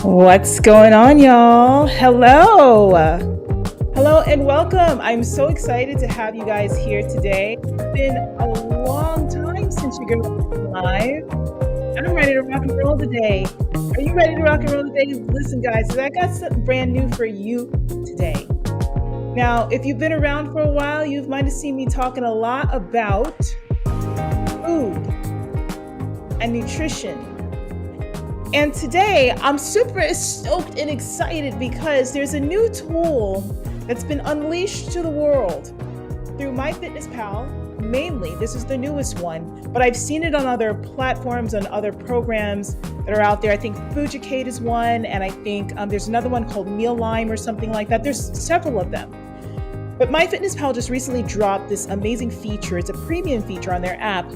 What's going on, y'all? Hello. Hello and welcome. I'm so excited to have you guys here today. It's been a long time since you guys been live. I'm ready to rock and roll today. Are you ready to rock and roll today? Listen, guys, I got something brand new for you today. Now, if you've been around for a while, you might have seen me talking a lot about food and nutrition. And today I'm super stoked and excited because there's a new tool that's been unleashed to the world through MyFitnessPal. Mainly, this is the newest one, but I've seen it on other platforms, on other programs that are out there. I think Fujicate is one, and I think there's another one called Mealime or something like that. There's several of them. But MyFitnessPal just recently dropped this amazing feature. It's a premium feature on their app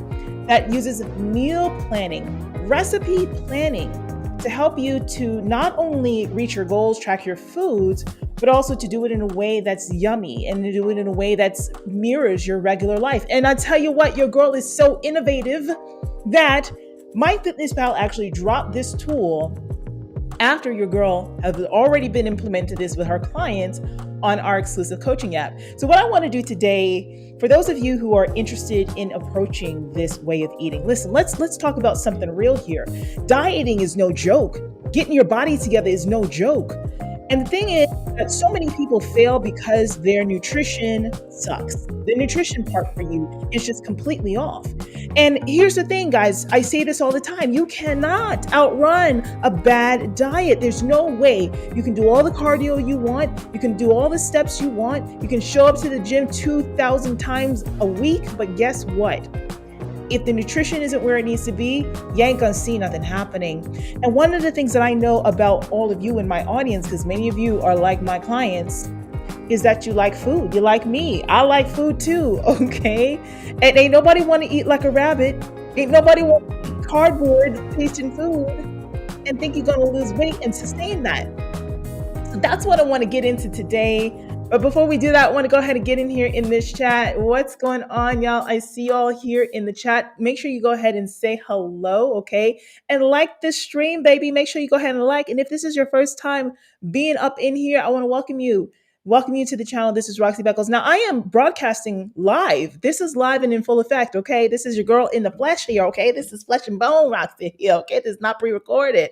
that uses meal planning, recipe planning, to help you to not only reach your goals, track your foods, but also to do it in a way that's yummy and to do it in a way that mirrors your regular life. And I tell you what, your girl is so innovative that MyFitnessPal actually dropped this tool after your girl has already been implemented this with her clients on our exclusive coaching app. So what I want to do today, for those of you who are interested in approaching this way of eating, listen, let's talk about something real here. Dieting is no joke. Getting your body together is no joke. And the thing is that so many people fail because their nutrition sucks. The nutrition part for you is just completely off. And here's the thing, guys, I say this all the time. You cannot outrun a bad diet. There's no way. You can do all the cardio you want. You can do all the steps you want. You can show up to the gym 2,000 times a week. But guess what? If the nutrition isn't where it needs to be, you ain't gonna see nothing happening. And one of the things that I know about all of you in my audience, because many of you are like my clients, is that you like food. You like me. I like food too, okay? And ain't nobody want to eat like a rabbit. Ain't nobody want to eat cardboard tasting food and think you're gonna lose weight and sustain that. So that's what I want to get into today. But before we do that, I want to go ahead and get in here in this chat. What's going on, y'all? I see y'all here in the chat. Make sure you go ahead and say hello, okay? And like this stream, baby. Make sure you go ahead and like. And if this is your first time being up in here, I want to welcome you. Welcome you to the channel. This is Roxy Beckles. Now, I am broadcasting live. This is live and in full effect, okay? This is your girl in the flesh here, okay? This is flesh and bone Roxy here, okay? This is not pre-recorded.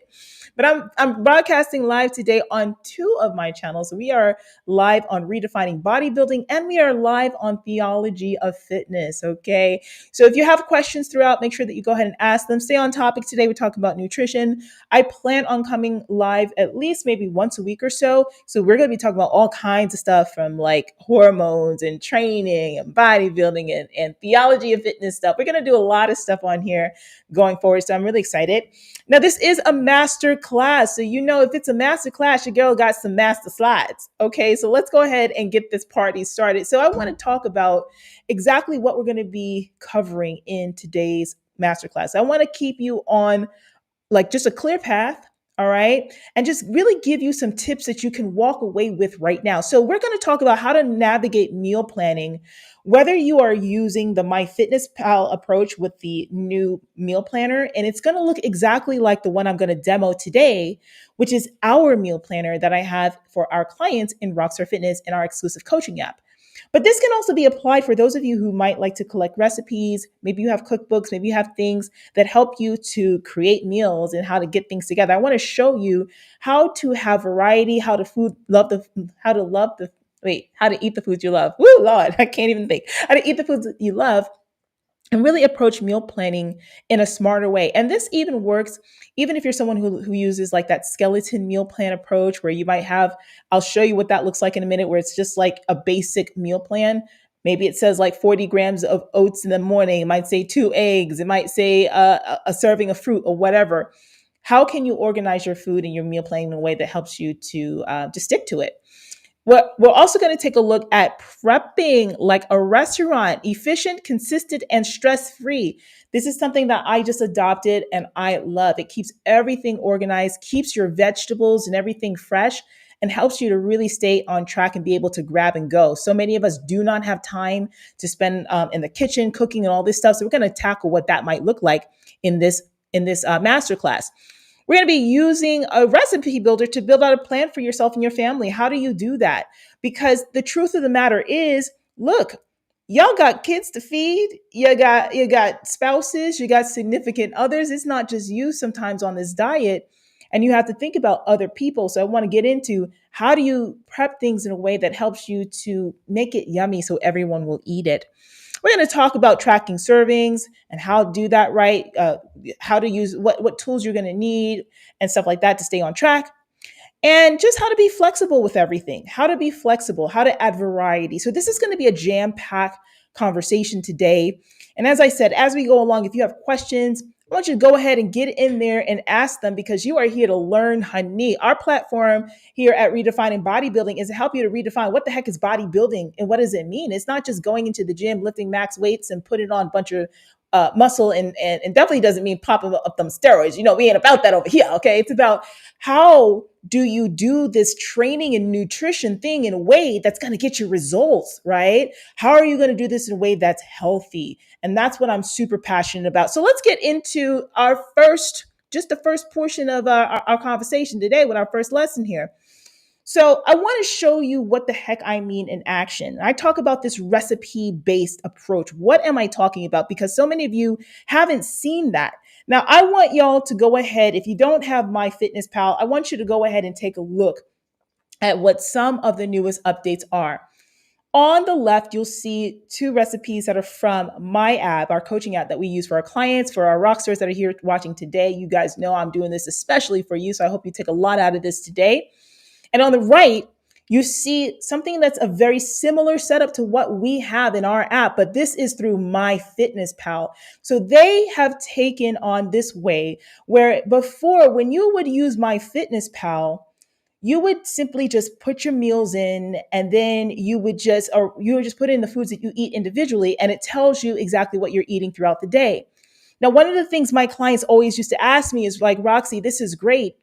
But I'm broadcasting live today on two of my channels. We are live on Redefining Bodybuilding, and we are live on Theology of Fitness, okay? So if you have questions throughout, make sure that you go ahead and ask them. Stay on topic. Today we're talking about nutrition. I plan on coming live at least maybe once a week or so. So we're going to be talking about all kinds of stuff from like hormones and training and bodybuilding and Theology of Fitness stuff. We're going to do a lot of stuff on here going forward. So I'm really excited. Now, this is a master class. So, you know, if it's a master class, your girl got some master slides. Okay, so let's go ahead and get this party started. So I want to talk about exactly what we're going to be covering in today's master class. I want to keep you on like just a clear path. All right. And just really give you some tips that you can walk away with right now. So we're going to talk about how to navigate meal planning, whether you are using the MyFitnessPal approach with the new meal planner, and it's going to look exactly like the one I'm going to demo today, which is our meal planner that I have for our clients in RoxStar Fitness in our exclusive coaching app. But this can also be applied for those of you who might like to collect recipes. Maybe you have cookbooks, maybe you have things that help you to create meals and how to get things together. I want to show you how to have variety, how to eat the foods you love. Woo, Lord, I can't even think. How to eat the foods that you love and really approach meal planning in a smarter way. And this even works, even if you're someone who uses like that skeleton meal plan approach where you might have, I'll show you what that looks like in a minute, where it's just like a basic meal plan. Maybe it says like 40 grams of oats in the morning. It might say 2 eggs. It might say a serving of fruit or whatever. How can you organize your food and your meal plan in a way that helps you to stick to it? We're also going to take a look at prepping like a restaurant, efficient, consistent, and stress-free. This is something that I just adopted and I love. It keeps everything organized, keeps your vegetables and everything fresh, and helps you to really stay on track and be able to grab and go. So many of us do not have time to spend in the kitchen cooking and all this stuff. So we're going to tackle what that might look like in this masterclass. We're going to be using a recipe builder to build out a plan for yourself and your family. How do you do that? Because the truth of the matter is, look, y'all got kids to feed, you got spouses, you got significant others. It's not just you sometimes on this diet, and you have to think about other people. So I want to get into how do you prep things in a way that helps you to make it yummy so everyone will eat it. We're going to talk about tracking servings and how to do that right, how to use what tools you're going to need and stuff like that to stay on track, and just how to be flexible with everything, how to be flexible, how to add variety. So this is going to be a jam-packed conversation today. And as I said, as we go along, if you have questions, I want you to go ahead and get in there and ask them, because you are here to learn, honey. Our platform here at Redefining Bodybuilding is to help you to redefine what the heck is bodybuilding and what does it mean. It's not just going into the gym, lifting max weights and putting on a bunch of muscle, and definitely doesn't mean popping up them steroids. We ain't about that over here, okay? It's about how do you do this training and nutrition thing in a way that's going to get you results, right? How are you going to do this in a way that's healthy? And that's what I'm super passionate about. So let's get into just the first portion of our conversation today with our first lesson here. So I want to show you what the heck I mean in action. I talk about this recipe-based approach. What am I talking about? Because so many of you haven't seen that. Now, I want y'all to go ahead. If you don't have MyFitnessPal, I want you to go ahead and take a look at what some of the newest updates are. On the left, you'll see two recipes that are from my app, our coaching app that we use for our clients, for our rock stars that are here watching today. You guys know I'm doing this especially for you, so I hope you take a lot out of this today. And on the right, you see something that's a very similar setup to what we have in our app, but this is through MyFitnessPal. So they have taken on this way where before, when you would use MyFitnessPal, you would simply just put your meals in, and then you would just put in the foods that you eat individually, and it tells you exactly what you're eating throughout the day. Now, one of the things my clients always used to ask me is like, Roxy, this is great,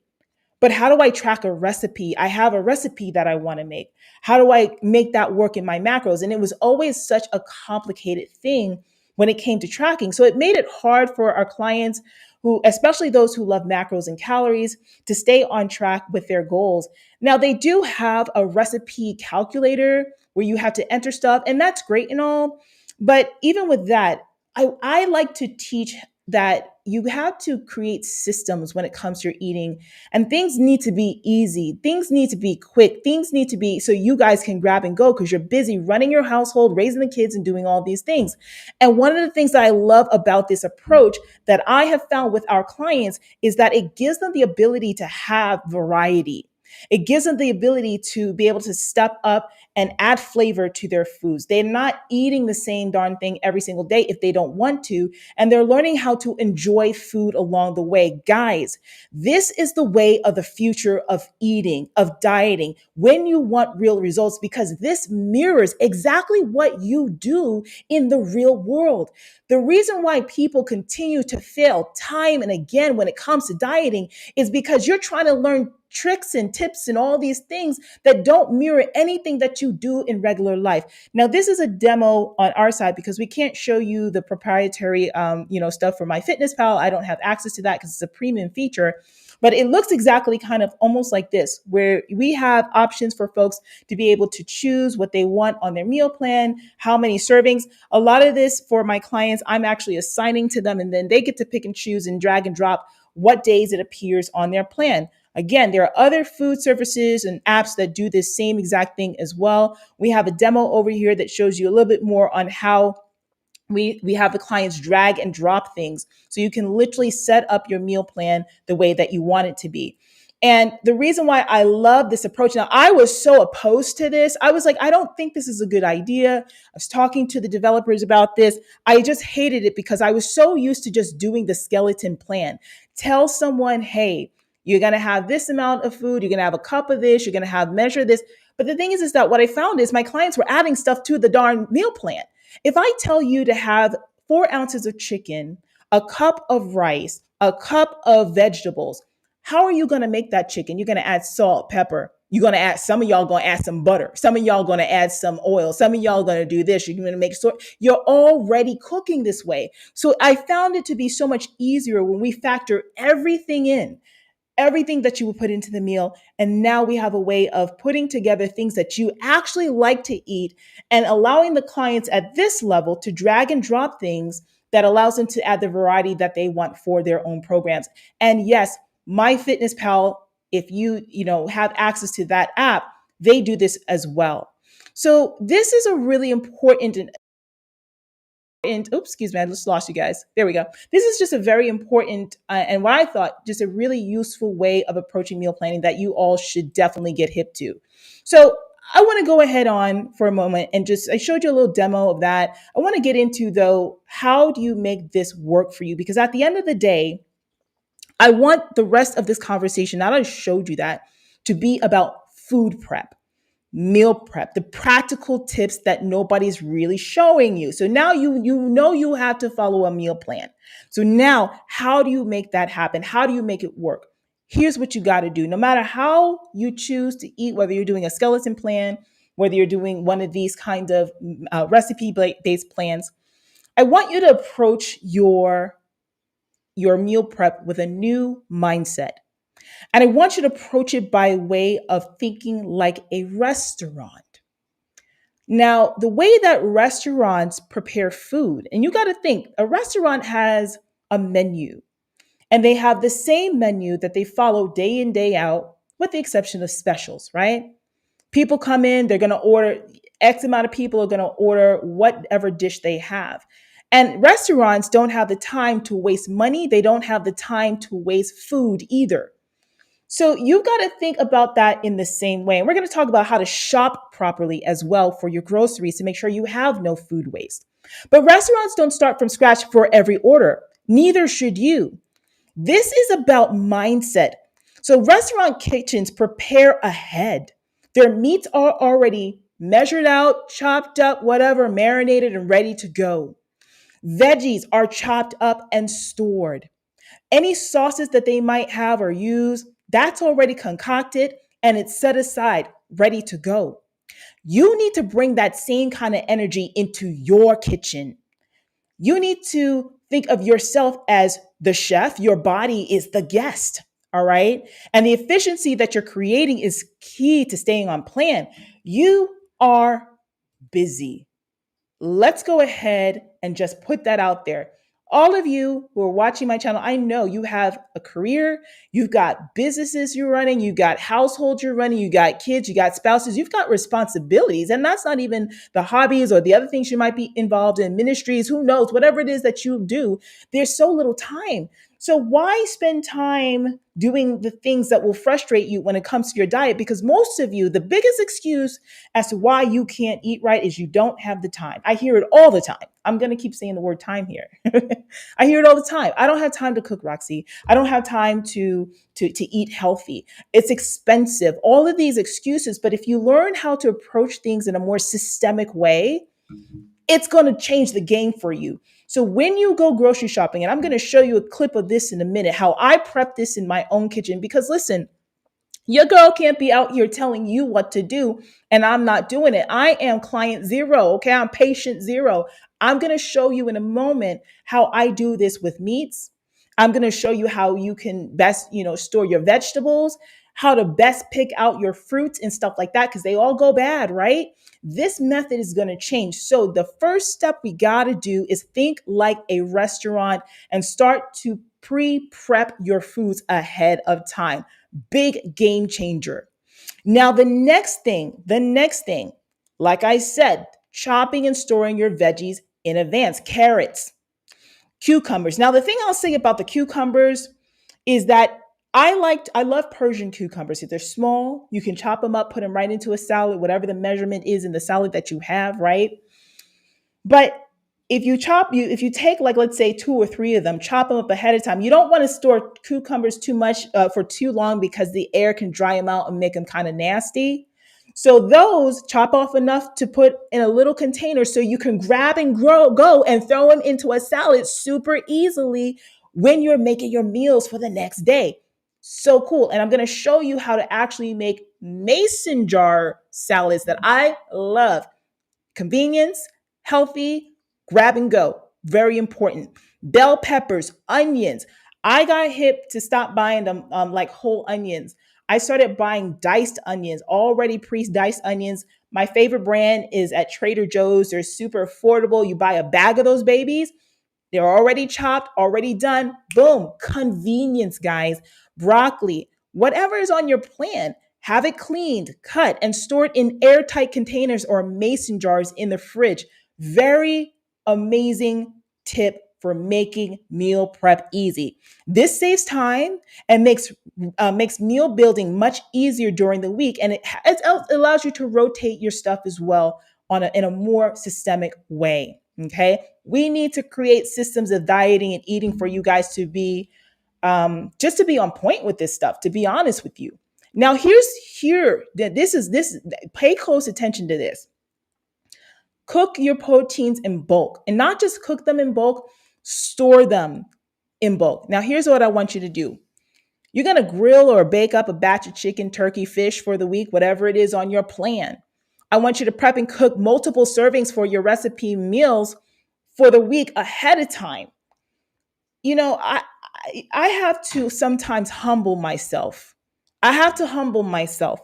but how do I track a recipe? I have a recipe that I want to make. How do I make that work in my macros? And it was always such a complicated thing when it came to tracking. So it made it hard for our clients who, especially those who love macros and calories, to stay on track with their goals. Now, they do have a recipe calculator where you have to enter stuff, and that's great and all. But even with that, I like to teach that you have to create systems when it comes to your eating, and things need to be easy. Things need to be quick. Things need to be so you guys can grab and go because you're busy running your household, raising the kids, and doing all these things. And one of the things that I love about this approach that I have found with our clients is that it gives them the ability to have variety. It gives them the ability to be able to step up and add flavor to their foods. They're not eating the same darn thing every single day if they don't want to, and they're learning how to enjoy food along the way. Guys, this is the way of the future of eating, of dieting, when you want real results, because this mirrors exactly what you do in the real world. The reason why people continue to fail time and again when it comes to dieting is because you're trying to learn tricks and tips and all these things that don't mirror anything that you do in regular life. Now, this is a demo on our side because we can't show you the proprietary, stuff for MyFitnessPal. I don't have access to that because it's a premium feature. But it looks exactly kind of almost like this, where we have options for folks to be able to choose what they want on their meal plan, how many servings. A lot of this for my clients, I'm actually assigning to them, and then they get to pick and choose and drag and drop what days it appears on their plan. Again, there are other food services and apps that do this same exact thing as well. We have a demo over here that shows you a little bit more on how we have the clients drag and drop things. So you can literally set up your meal plan the way that you want it to be. And the reason why I love this approach, now I was so opposed to this. I was like, I don't think this is a good idea. I was talking to the developers about this. I just hated it because I was so used to just doing the skeleton plan. Tell someone, hey, you're going to have this amount of food. You're going to have a cup of this. You're going to have measure this. But the thing is that what I found is my clients were adding stuff to the darn meal plan. If I tell you to have 4 ounces of chicken, a cup of rice, a cup of vegetables, how are you going to make that chicken? You're going to add salt, pepper. You're going to add, some of y'all going to add some butter. Some of y'all going to add some oil. Some of y'all going to do this. You're going to make sure you're already cooking this way. So I found it to be so much easier when we factor everything in. everything that you would put into the meal. And now we have a way of putting together things that you actually like to eat and allowing the clients at this level to drag and drop things that allows them to add the variety that they want for their own programs. And yes, MyFitnessPal, if you have access to that app, they do this as well. So this is a really important and oops, excuse me, I just lost you guys. There we go. This is just a very important and what I thought just a really useful way of approaching meal planning that you all should definitely get hip to. So I want to go ahead on for a moment and just I showed you a little demo of that. I want to get into though, how do you make this work for you? Because at the end of the day, I want the rest of this conversation, now that I showed you that, to be about food prep, meal prep, the practical tips that nobody's really showing you. So now you have to follow a meal plan. So now how do you make that happen? How do you make it work? Here's what you got to do. No matter how you choose to eat, whether you're doing a skeleton plan, whether you're doing one of these kind of recipe based plans, I want you to approach your meal prep with a new mindset. And I want you to approach it by way of thinking like a restaurant. Now, the way that restaurants prepare food, and you got to think, a restaurant has a menu, and they have the same menu that they follow day in, day out, with the exception of specials, right? People come in, they're going to order, X amount of people are going to order whatever dish they have. And restaurants don't have the time to waste money. They don't have the time to waste food either. So you've got to think about that in the same way. And we're going to talk about how to shop properly as well for your groceries to make sure you have no food waste. But restaurants don't start from scratch for every order. Neither should you. This is about mindset. So restaurant kitchens prepare ahead. Their meats are already measured out, chopped up, whatever, marinated and ready to go. Veggies are chopped up and stored. Any sauces that they might have or use, that's already concocted and it's set aside, ready to go. You need to bring that same kind of energy into your kitchen. You need to think of yourself as the chef. Your body is the guest. All right. And the efficiency that you're creating is key to staying on plan. You are busy. Let's go ahead and just put that out there. All of you who are watching my channel, I know you have a career, you've got businesses you're running, you got households you're running, you got kids, you got spouses, you've got responsibilities. And that's not even the hobbies or the other things you might be involved in, ministries, who knows, whatever it is that you do, there's so little time. So why spend time doing the things that will frustrate you when it comes to your diet? Because most of you, the biggest excuse as to why you can't eat right is you don't have the time. I hear it all the time. I'm going to keep saying the word time here. I hear it all the time. I don't have time to cook, Roxy. I don't have time to eat healthy. It's expensive. All of these excuses. But if you learn how to approach things in a more systemic way, it's going to change the game for you. So when you go grocery shopping, and I'm going to show you a clip of this in a minute, how I prep this in my own kitchen, because listen, your girl can't be out here telling you what to do, and I'm not doing it. I am client zero, okay? I'm patient zero. I'm going to show you in a moment how I do this with meats. I'm going to show you how you can best, store your vegetables, how to best pick out your fruits and stuff like that, because they all go bad, right? This method is going to change. So the first step we got to do is think like a restaurant and start to pre-prep your foods ahead of time. Big game changer. Now, the next thing, like I said, chopping and storing your veggies in advance. Carrots, cucumbers. Now, the thing I'll say about the cucumbers is that I love Persian cucumbers. If they're small, you can chop them up, put them right into a salad, whatever the measurement is in the salad that you have, right? But if you take, like, let's say two or three of them, chop them up ahead of time. You don't want to store cucumbers too much for too long because the air can dry them out and make them kind of nasty. So those chop off enough to put in a little container so you can grab and go and throw them into a salad super easily when you're making your meals for the next day. So cool. And I'm going to show you how to actually make mason jar salads that I love. Convenience, healthy, grab and go. Very important. Bell peppers, onions. I got hip to stop buying them like whole onions. I started buying diced onions, already pre-diced onions. My favorite brand is at Trader Joe's. They're super affordable. You buy a bag of those babies. They're already chopped, already done. Boom, convenience, guys. Broccoli, whatever is on your plan, have it cleaned, cut, and stored in airtight containers or mason jars in the fridge. Very amazing tip for making meal prep easy. This saves time and makes meal building much easier during the week, and it allows you to rotate your stuff as well in a more systemic way. Okay, we need to create systems of dieting and eating for you guys to be just to be on point with this stuff. To be honest with you, now this. Pay close attention to this. Cook your proteins in bulk, and not just cook them in bulk. Store them in bulk. Now, here's what I want you to do. You're going to grill or bake up a batch of chicken, turkey, fish for the week, whatever it is on your plan. I want you to prep and cook multiple servings for your recipe meals for the week ahead of time. You know, I have to sometimes humble myself. I have to humble myself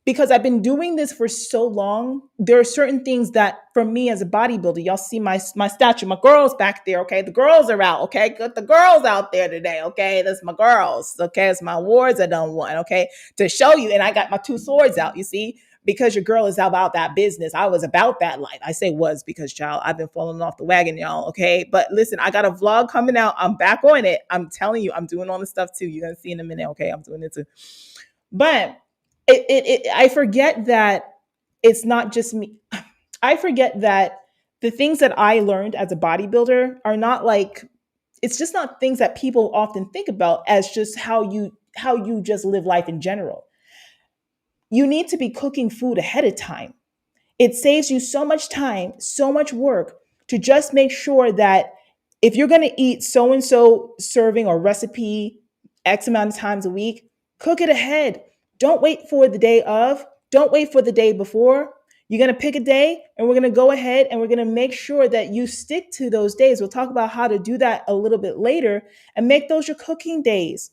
because I've been doing this for so long. There are certain things that, for me as a bodybuilder, y'all see my stature. My girls back there, okay? The girls are out, okay? Got the girls out there today, okay? That's my girls, okay? It's my awards I done won, okay? To show you, and I got my two swords out, you see? Because your girl is about that business. I was about that life. I say was because, child, I've been falling off the wagon, y'all, okay? But listen, I got a vlog coming out. I'm back on it. I'm telling you, I'm doing all the stuff too. You're going to see in a minute, okay? I'm doing it too. But I forget that it's not just me. I forget that the things that I learned as a bodybuilder are not like, it's just not things that people often think about as just how you just live life in general. You need to be cooking food ahead of time. It saves you so much time, so much work to just make sure that if you're going to eat so and so serving or recipe X amount of times a week, cook it ahead. Don't wait for the day of, don't wait for the day before. You're going to pick a day and we're going to go ahead and we're going to make sure that you stick to those days. We'll talk about how to do that a little bit later and make those your cooking days.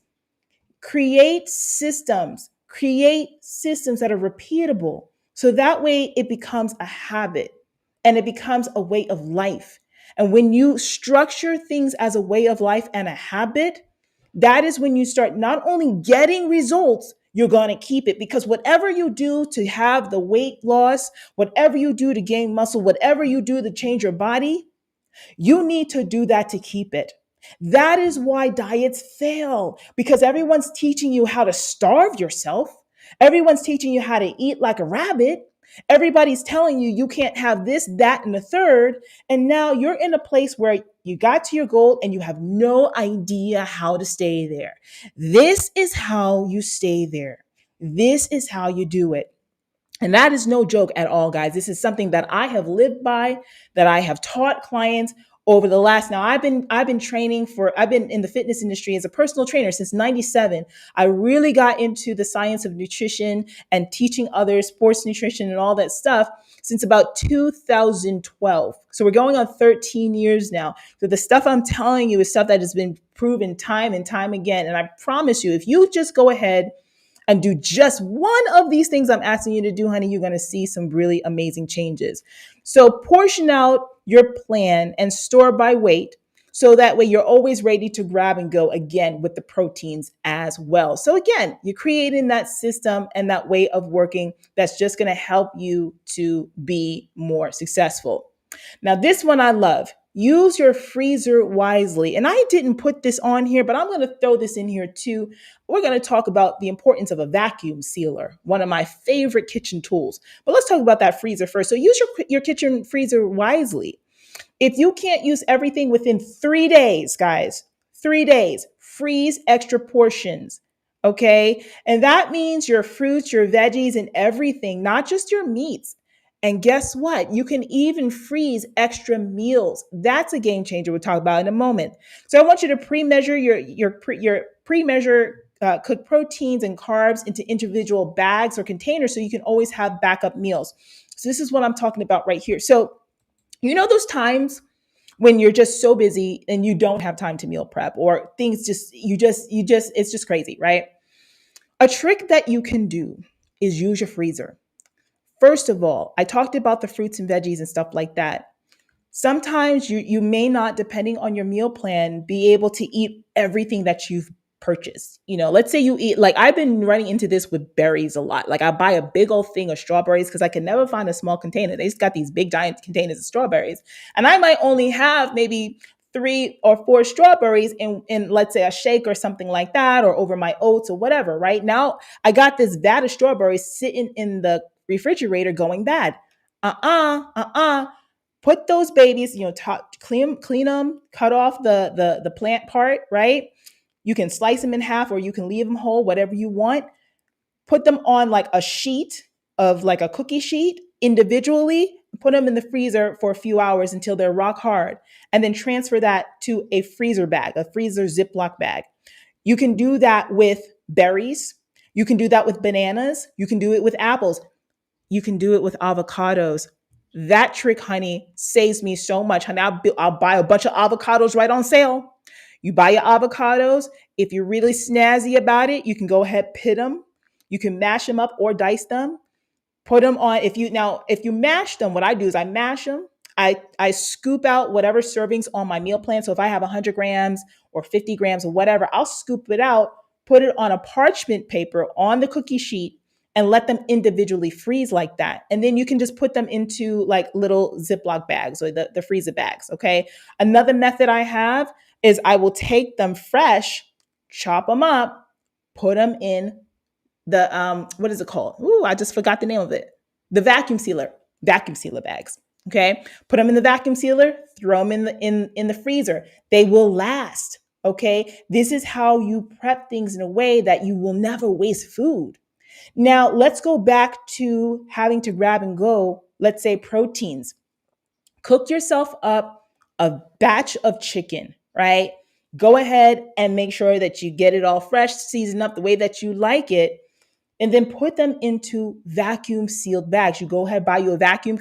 Create systems that are repeatable. So that way it becomes a habit and it becomes a way of life. And when you structure things as a way of life and a habit, that is when you start not only getting results, you're going to keep it, because whatever you do to have the weight loss, whatever you do to gain muscle, whatever you do to change your body, you need to do that to keep it. That is why diets fail, because everyone's teaching you how to starve yourself. Everyone's teaching you how to eat like a rabbit. Everybody's telling you you can't have this, that, and the third. And now you're in a place where you got to your goal and you have no idea how to stay there. This is how you stay there. This is how you do it. And that is no joke at all, guys. This is something that I have lived by, that I have taught clients over the last. Now I've been in the fitness industry as a personal trainer since 97. I really got into the science of nutrition and teaching others sports nutrition and all that stuff since about 2012. So we're going on 13 years now. So the stuff I'm telling you is stuff that has been proven time and time again. And I promise you, if you just go ahead and do just one of these things I'm asking you to do, honey, you're going to see some really amazing changes. So portion out your plan and store by weight. So that way you're always ready to grab and go again with the proteins as well. So again, you're creating that system and that way of working that's just going to help you to be more successful. Now, this one I love. Use your freezer wisely. And I didn't put this on here, but I'm going to throw this in here too. We're going to talk about the importance of a vacuum sealer, one of my favorite kitchen tools. But let's talk about that freezer first. So use your kitchen freezer wisely. If you can't use everything within 3 days, guys, 3 days, freeze extra portions. Okay. And that means your fruits, your veggies, and everything, not just your meats. And guess what? You can even freeze extra meals. That's a game changer we'll talk about in a moment. So I want you to pre-measure your pre-measure cooked proteins and carbs into individual bags or containers so you can always have backup meals. So this is what I'm talking about right here. So you know those times when you're just so busy and you don't have time to meal prep, or things just, it's just crazy, right? A trick that you can do is use your freezer. First of all, I talked about the fruits and veggies and stuff like that. Sometimes you may not, depending on your meal plan, be able to eat everything that you've purchased. Let's say you eat, like, I've been running into this with berries a lot. Like, I buy a big old thing of strawberries because I can never find a small container. They just got these big giant containers of strawberries, and I might only have maybe 3 or 4 strawberries in, let's say, a shake or something like that, or over my oats or whatever. Right now I got this vat of strawberries sitting in the refrigerator going bad. Put those babies, clean them, cut off the plant part, right? You can slice them in half, or you can leave them whole, whatever you want. Put them on like a sheet of, like, a cookie sheet individually. Put them in the freezer for a few hours until they're rock hard, and then transfer that to a freezer bag, a freezer Ziploc bag. You can do that with berries. You can do that with bananas. You can do it with apples. You can do it with avocados. That trick, honey, saves me so much. Honey, I'll buy a bunch of avocados right on sale. You buy your avocados. If you're really snazzy about it, you can go ahead, pit them. You can mash them up or dice them. Put them on. If you mash them, what I do is I mash them. I scoop out whatever servings on my meal plan. So if I have 100 grams or 50 grams or whatever, I'll scoop it out, put it on a parchment paper on the cookie sheet, and let them individually freeze like that. And then you can just put them into, like, little Ziploc bags, or the freezer bags. Okay. Another method I have is I will take them fresh, chop them up, put them in the what is it called? Ooh, I just forgot the name of it. The vacuum sealer bags. Okay, put them in the vacuum sealer, throw them in the freezer. They will last. Okay, this is how you prep things in a way that you will never waste food. Now let's go back to having to grab and go. Let's say proteins. Cook yourself up a batch of chicken, right? Go ahead and make sure that you get it all fresh, season up the way that you like it, and then put them into vacuum sealed bags. You go ahead, buy you a vacuum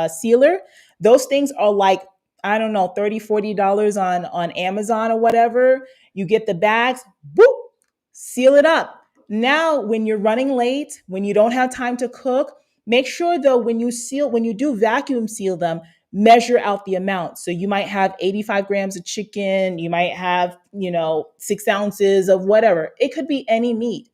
sealer. Those things are like, I don't know, $30-$40 on Amazon or whatever. You get the bags, boop, seal it up. Now, when you're running late, when you don't have time to cook, make sure though, when you do vacuum seal them, measure out the amount. So you might have 85 grams of chicken, you might have, 6 ounces of whatever. It could be any meat.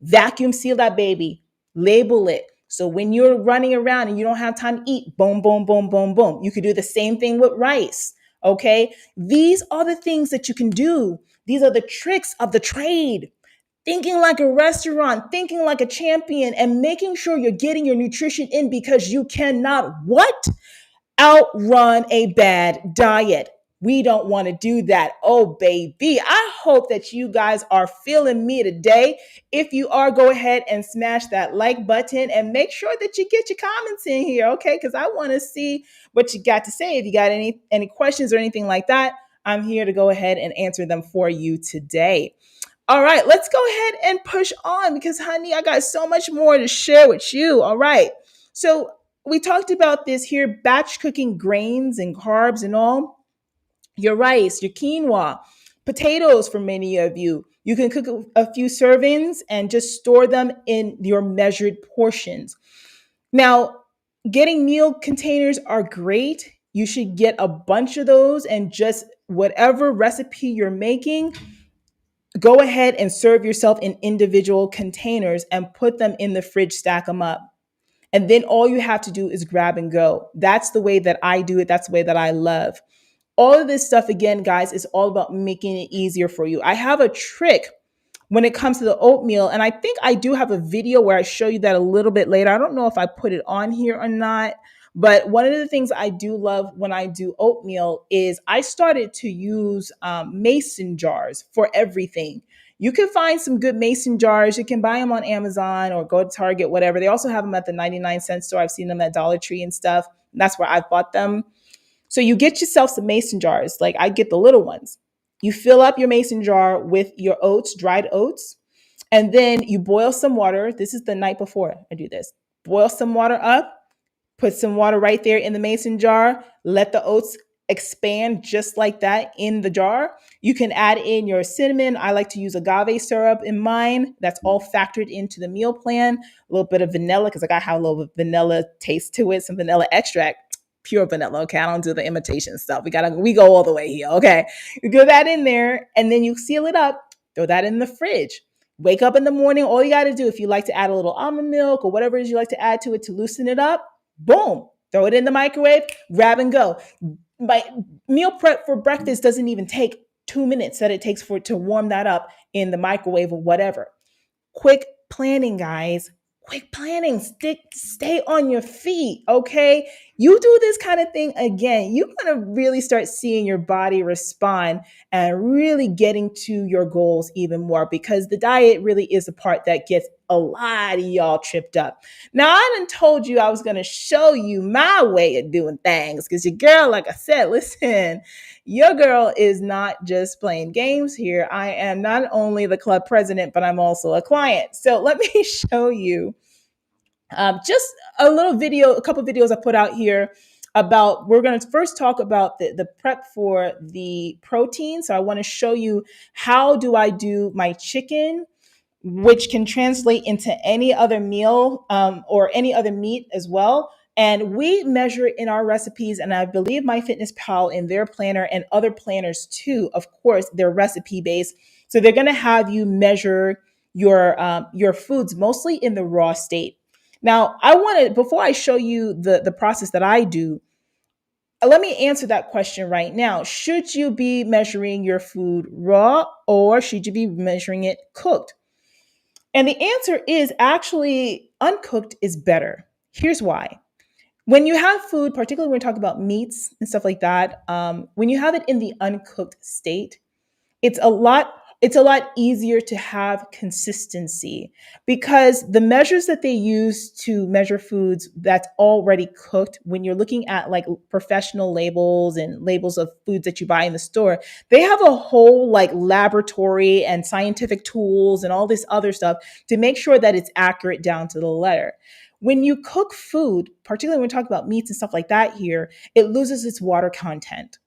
Vacuum seal that baby, label it. So when you're running around and you don't have time to eat, boom, boom, boom, boom, boom. You could do the same thing with rice. Okay. These are the things that you can do. These are the tricks of the trade. Thinking like a restaurant, thinking like a champion, and making sure you're getting your nutrition in, because you cannot what? Outrun a bad diet. We don't want to do that. Oh, baby. I hope that you guys are feeling me today. If you are, go ahead and smash that like button and make sure that you get your comments in here, okay? Because I want to see what you got to say. If you got any questions or anything like that, I'm here to go ahead and answer them for you today. All right, let's go ahead and push on, because, honey, I got so much more to share with you. All right. So we talked about this here, batch cooking grains and carbs and all. Your rice, your quinoa, potatoes for many of you. You can cook a few servings and just store them in your measured portions. Now, getting meal containers are great. You should get a bunch of those, and just whatever recipe you're making, go ahead and serve yourself in individual containers and put them in the fridge, stack them up. And then all you have to do is grab and go. That's the way that I do it. That's the way that I love. All of this stuff, again, guys, is all about making it easier for you. I have a trick when it comes to the oatmeal, and I think I do have a video where I show you that a little bit later. I don't know if I put it on here or not, but one of the things I do love when I do oatmeal is I started to use mason jars for everything. You can find some good mason jars. You can buy them on Amazon or go to Target, whatever. They also have them at the 99-cent store. I've seen them at Dollar Tree and stuff. And that's where I've bought them. So you get yourself some mason jars. Like, I get the little ones. You fill up your mason jar with your oats, dried oats, and then you boil some water. This is the night before I do this. Boil some water up, put some water right there in the mason jar, let the oats expand just like that in the jar. You can add in your cinnamon. I like to use agave syrup in mine. That's all factored into the meal plan. A little bit of vanilla because I got to have a little vanilla taste to it, some vanilla extract, pure vanilla. Okay, I don't do the imitation stuff. We go all the way here. Okay, you throw that in there and then you seal it up. Throw that in the fridge. Wake up in the morning. All you got to do, if you like to add a little almond milk or whatever it is you like to add to it to loosen it up, boom, throw it in the microwave, grab and go. My meal prep for breakfast doesn't even take 2 minutes that it takes for it to warm that up in the microwave or whatever. Quick planning, guys. Quick planning. Stay on your feet, okay? You do this kind of thing again, you're going to really start seeing your body respond and really getting to your goals even more, because the diet really is the part that gets a lot of y'all tripped up. Now, I done told you I was going to show you my way of doing things, because your girl, like I said, listen, your girl is not just playing games here. I am not only the club president, but I'm also a client. So let me show you just a little video, a couple videos I put out here about, we're going to first talk about the prep for the protein. So I want to show you how do I do my chicken, which can translate into any other meal or any other meat as well. And we measure it in our recipes, and I believe MyFitnessPal in their planner and other planners too. Of course, they're recipe based, so they're going to have you measure your foods mostly in the raw state. Now, I want to, before I show you the process that I do, let me answer that question right now. Should you be measuring your food raw, or should you be measuring it cooked? And the answer is actually uncooked is better. Here's why. When you have food, particularly when we talk about meats and stuff like that, when you have it in the uncooked state, it's a lot easier to have consistency, because the measures that they use to measure foods that's already cooked, when you're looking at like professional labels and labels of foods that you buy in the store, they have a whole like laboratory and scientific tools and all this other stuff to make sure that it's accurate down to the letter. When you cook food, particularly when we talk about meats and stuff like that here, it loses its water content.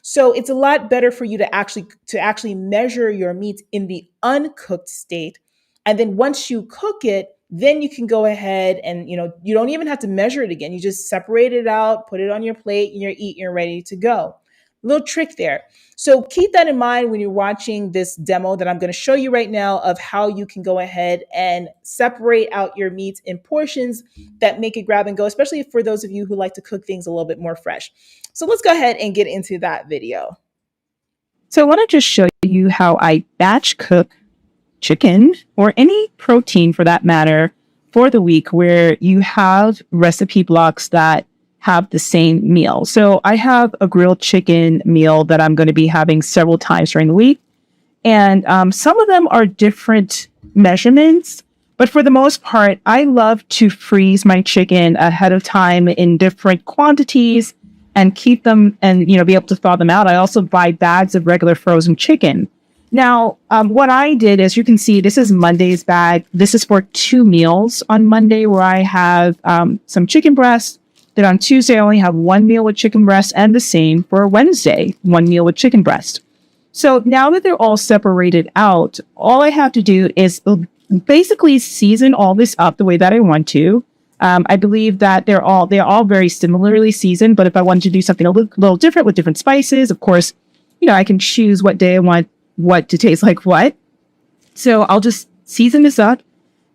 So it's a lot better for you to actually measure your meats in the uncooked state. And then once you cook it, then you can go ahead and, you don't even have to measure it again. You just separate it out, put it on your plate, and you're ready to go. Little trick there. So keep that in mind when you're watching this demo that I'm going to show you right now of how you can go ahead and separate out your meats in portions that make it grab and go, especially for those of you who like to cook things a little bit more fresh. So let's go ahead and get into that video. So I want to just show you how I batch cook chicken, or any protein for that matter, for the week, where you have recipe blocks that have the same meal. So I have a grilled chicken meal that I'm going to be having several times during the week. And some of them are different measurements, but for the most part, I love to freeze my chicken ahead of time in different quantities and keep them and, be able to thaw them out. I also buy bags of regular frozen chicken. Now, what I did, as you can see, this is Monday's bag. This is for 2 meals on Monday, where I have some chicken breast. Then on Tuesday, I only have 1 meal with chicken breast, and the same for Wednesday, 1 meal with chicken breast. So now that they're all separated out, all I have to do is basically season all this up the way that I want to. I believe that they're all very similarly seasoned, but if I wanted to do something a little different with different spices, of course, I can choose what day I want what to taste like what. So I'll just season this up.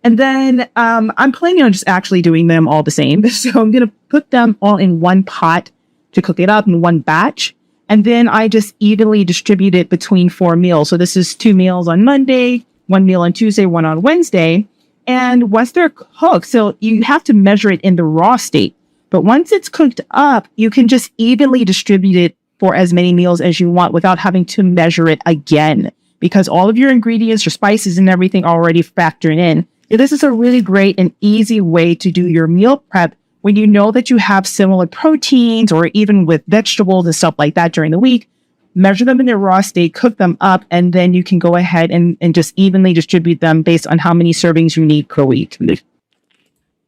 And then I'm planning on just actually doing them all the same. So I'm going to put them all in one pot to cook it up in one batch. And then I just evenly distribute it between 4 meals. So this is 2 meals on Monday, 1 meal on Tuesday, 1 on Wednesday. And once they're cooked, so you have to measure it in the raw state. But once it's cooked up, you can just evenly distribute it for as many meals as you want without having to measure it again, because all of your ingredients, your spices and everything are already factored in. This is a really great and easy way to do your meal prep when you know that you have similar proteins, or even with vegetables and stuff like that during the week. Measure them in their raw state, cook them up, and then you can go ahead and just evenly distribute them based on how many servings you need per week.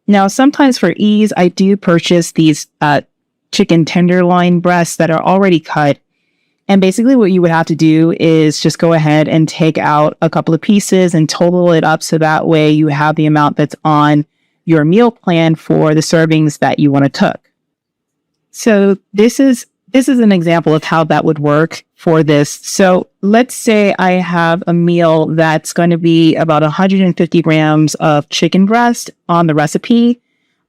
Now, sometimes for ease, I do purchase these chicken tenderloin breasts that are already cut. And basically what you would have to do is just go ahead and take out a couple of pieces and total it up so that way you have the amount that's on your meal plan for the servings that you want to cook. So this is an example of how that would work for this. So let's say I have a meal that's going to be about 150 grams of chicken breast on the recipe.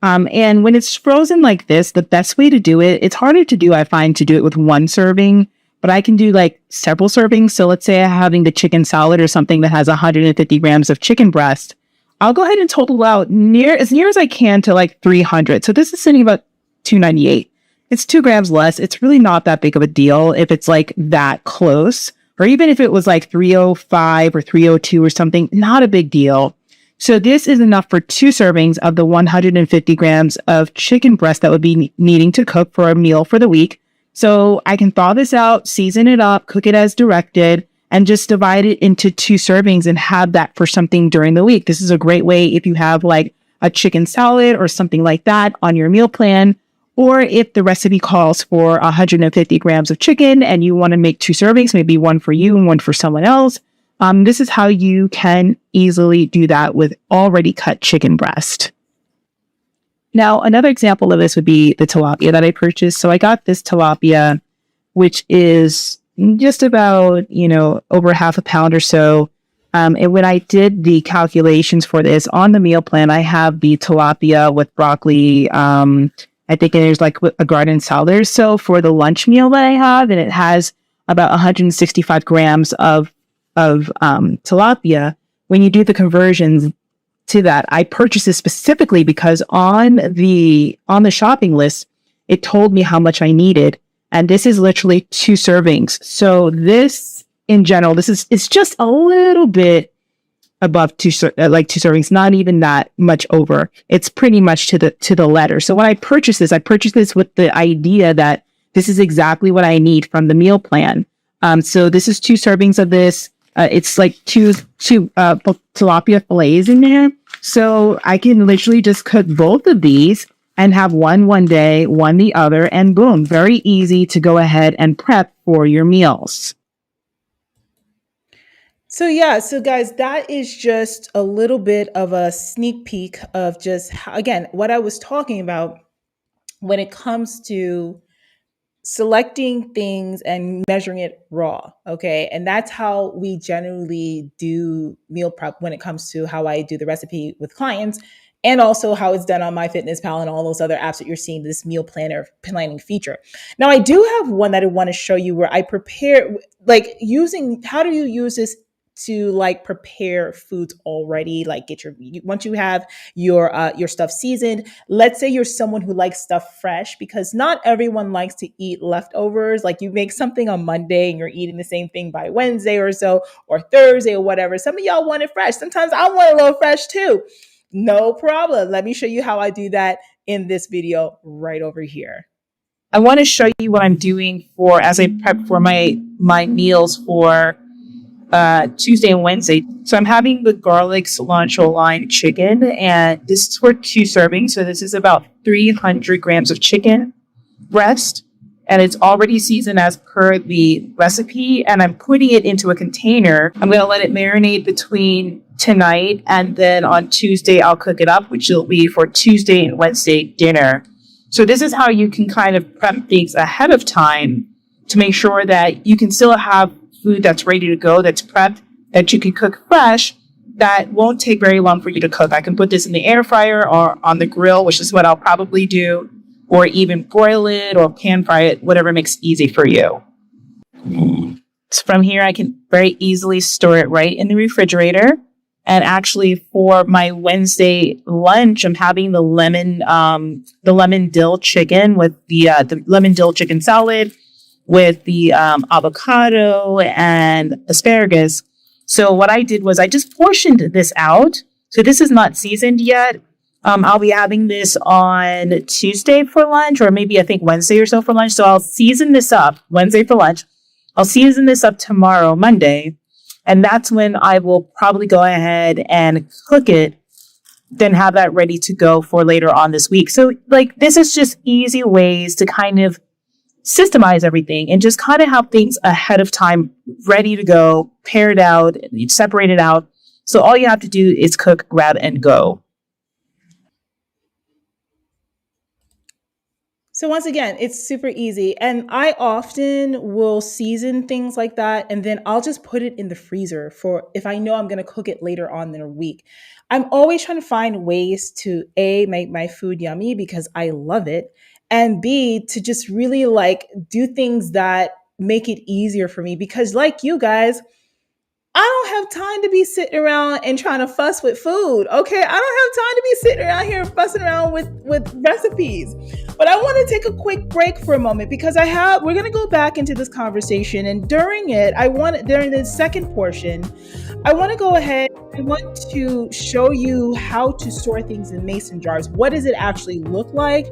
And when it's frozen like this, the best way to do it, it's harder to do, I find, to do it with one serving, but I can do like several servings. So let's say I'm having the chicken salad or something that has 150 grams of chicken breast. I'll go ahead and total out as near as I can to like 300. So this is sitting about 298. It's 2 grams less. It's really not that big of a deal if it's like that close, or even if it was like 305 or 302 or something, not a big deal. So this is enough for 2 servings of the 150 grams of chicken breast that would be needing to cook for a meal for the week. So I can thaw this out, season it up, cook it as directed, and just divide it into 2 servings and have that for something during the week. This is a great way if you have like a chicken salad or something like that on your meal plan, or if the recipe calls for 150 grams of chicken and you want to make 2 servings, maybe one for you and one for someone else. This is how you can easily do that with already cut chicken breast. Now, another example of this would be the tilapia that I purchased. So I got this tilapia, which is just about, over half a pound or so. And when I did the calculations for this on the meal plan, I have the tilapia with broccoli. I think there's like a garden salad. So for the lunch meal that I have, and it has about 165 grams of tilapia. When you do the conversions to that, I purchased this specifically because on the shopping list, it told me how much I needed. And this is literally 2 servings. So this, in general, it's just a little bit above 2 servings, not even that much over. It's pretty much to the letter. So when I purchased this with the idea that this is exactly what I need from the meal plan. So this is 2 servings of this. It's like two tilapia fillets in there. So I can literally just cook both of these and have one day, one the other, and boom, very easy to go ahead and prep for your meals. So yeah, so guys, that is just a little bit of a sneak peek of just again what I was talking about when it comes to selecting things and measuring it raw. Okay. And that's how we generally do meal prep when it comes to how I do the recipe with clients, and also how it's done on MyFitnessPal and all those other apps that you're seeing this meal planner planning feature. Now, I do have one that I want to show you where I prepare, like how do you use this to like prepare foods already, like once you have your stuff seasoned. Let's say you're someone who likes stuff fresh, because not everyone likes to eat leftovers. Like you make something on Monday and you're eating the same thing by Wednesday or so, or Thursday or whatever. Some of y'all want it fresh. Sometimes I want a little fresh too. No problem. Let me show you how I do that in this video right over here. I want to show you what I'm doing as I prep for my meals for Tuesday and Wednesday. So I'm having the garlic cilantro lime chicken, and this is for 2 servings. So this is about 300 grams of chicken breast, and it's already seasoned as per the recipe. And I'm putting it into a container. I'm going to let it marinate between tonight, and then on Tuesday I'll cook it up, which will be for Tuesday and Wednesday dinner. So this is how you can kind of prep things ahead of time to make sure that you can still have food that's ready to go, that's prepped, that you can cook fresh, that won't take very long for you to cook. I can put this in the air fryer or on the grill, which is what I'll probably do, or even broil it or pan fry it, whatever makes it easy for you. So from here, I can very easily store it right in the refrigerator. And actually, for my Wednesday lunch, I'm having the lemon dill chicken with the lemon dill chicken salad with the avocado and asparagus. So what I did was I just portioned this out. So this is not seasoned yet. I'll be having this on Tuesday for lunch, or maybe I think Wednesday or so for lunch. So I'll season this up Wednesday for lunch. I'll season this up tomorrow, Monday. And that's when I will probably go ahead and cook it then have that ready to go for later on this week. So like this is just easy ways to kind of systemize everything and just kind of have things ahead of time ready to go, paired out, separated out. So all you have to do is cook, grab, and go. So once again, it's super easy. And I often will season things like that and then I'll just put it in the freezer for if I know I'm going to cook it later on in a week. I'm always trying to find ways to A, make my food yummy because I love it, and B, to just really like do things that make it easier for me because like you guys, I don't have time to be sitting around and trying to fuss with food. Okay. I don't have time to be sitting around here fussing around with recipes. But I want to take a quick break for a moment because we're gonna go back into this conversation. And during the second portion, I want to go ahead. I want to show you how to store things in mason jars. What does it actually look like?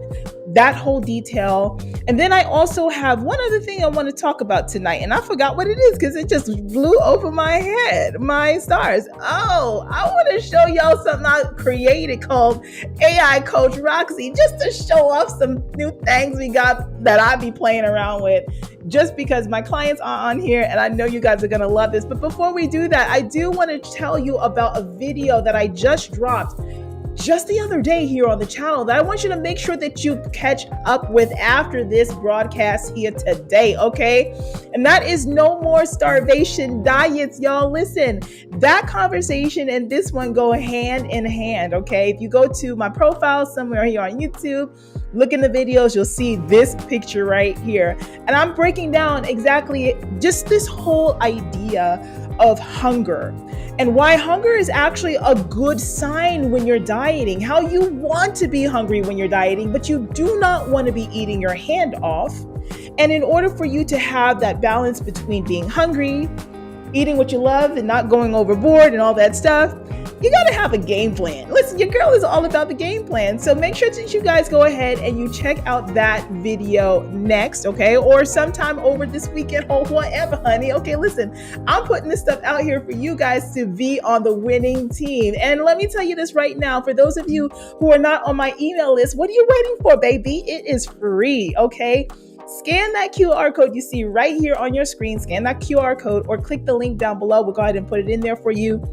That whole detail. And then I also have one other thing I want to talk about tonight. And I forgot what it is because it just blew over my head, my stars. Oh, I want to show y'all something I created called AI Coach Roxy, just to show off some new things we got that I be playing around with just because my clients are on here and I know you guys are going to love this. But before we do that, I do want to tell you about a video that I just dropped just the other day here on the channel that I want you to make sure that you catch up with after this broadcast here today, okay? And that is no more starvation diets, y'all. Listen, that conversation and this one go hand in hand, okay? If you go to my profile somewhere here on YouTube, look in the videos, you'll see this picture right here. And I'm breaking down exactly just this whole idea of hunger and why hunger is actually a good sign when you're dieting, how you want to be hungry when you're dieting, but you do not want to be eating your hand off. And in order for you to have that balance between being hungry, eating what you love, and not going overboard and all that stuff, you got to have a game plan. Listen, your girl is all about the game plan. So make sure that you guys go ahead and you check out that video next, okay? Or sometime over this weekend or whatever, honey. Okay, listen, I'm putting this stuff out here for you guys to be on the winning team. And let me tell you this right now, for those of you who are not on my email list, what are you waiting for, baby? It is free, okay? Scan that QR code you see right here on your screen. Scan that QR code or click the link down below. We'll go ahead and put it in there for you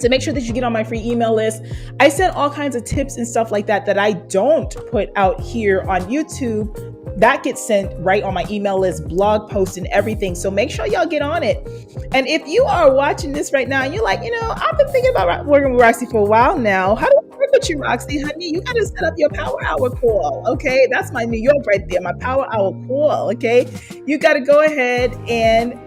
to make sure that you get on my free email list. I send all kinds of tips and stuff like that I don't put out here on YouTube. That gets sent right on my email list, blog posts and everything. So make sure y'all get on it. And if you are watching this right now and you're like, I've been thinking about working with Roxy for a while now. How do I work with you, Roxy, honey? You got to set up your Power Hour call, okay? That's my New York right there, my Power Hour call, okay? You got to go ahead and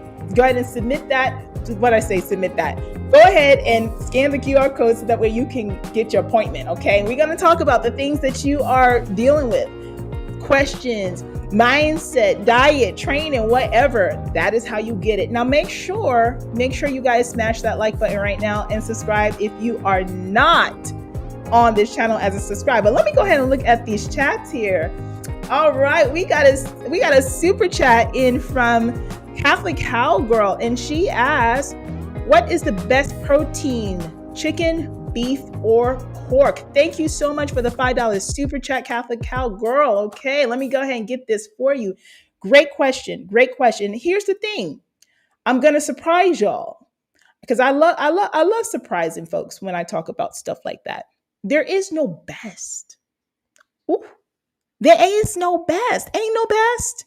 submit that. What I say, submit that. Go ahead and scan the QR code so that way you can get your appointment, okay? We're going to talk about the things that you are dealing with. Questions, mindset, diet, training, whatever. That is how you get it. Now make sure you guys smash that like button right now and subscribe if you are not on this channel as a subscriber. Let me go ahead and look at these chats here. All right, we got a super chat in from Catholic Cowgirl, and she asked, what is the best protein, chicken, beef, or pork? Thank you so much for the $5 super chat, Catholic Cowgirl. Okay, let me go ahead and get this for you. Great question. Here's the thing. I'm gonna surprise y'all because I love surprising folks when I talk about stuff like that. There is no best. Ooh, there is no best. Ain't no best.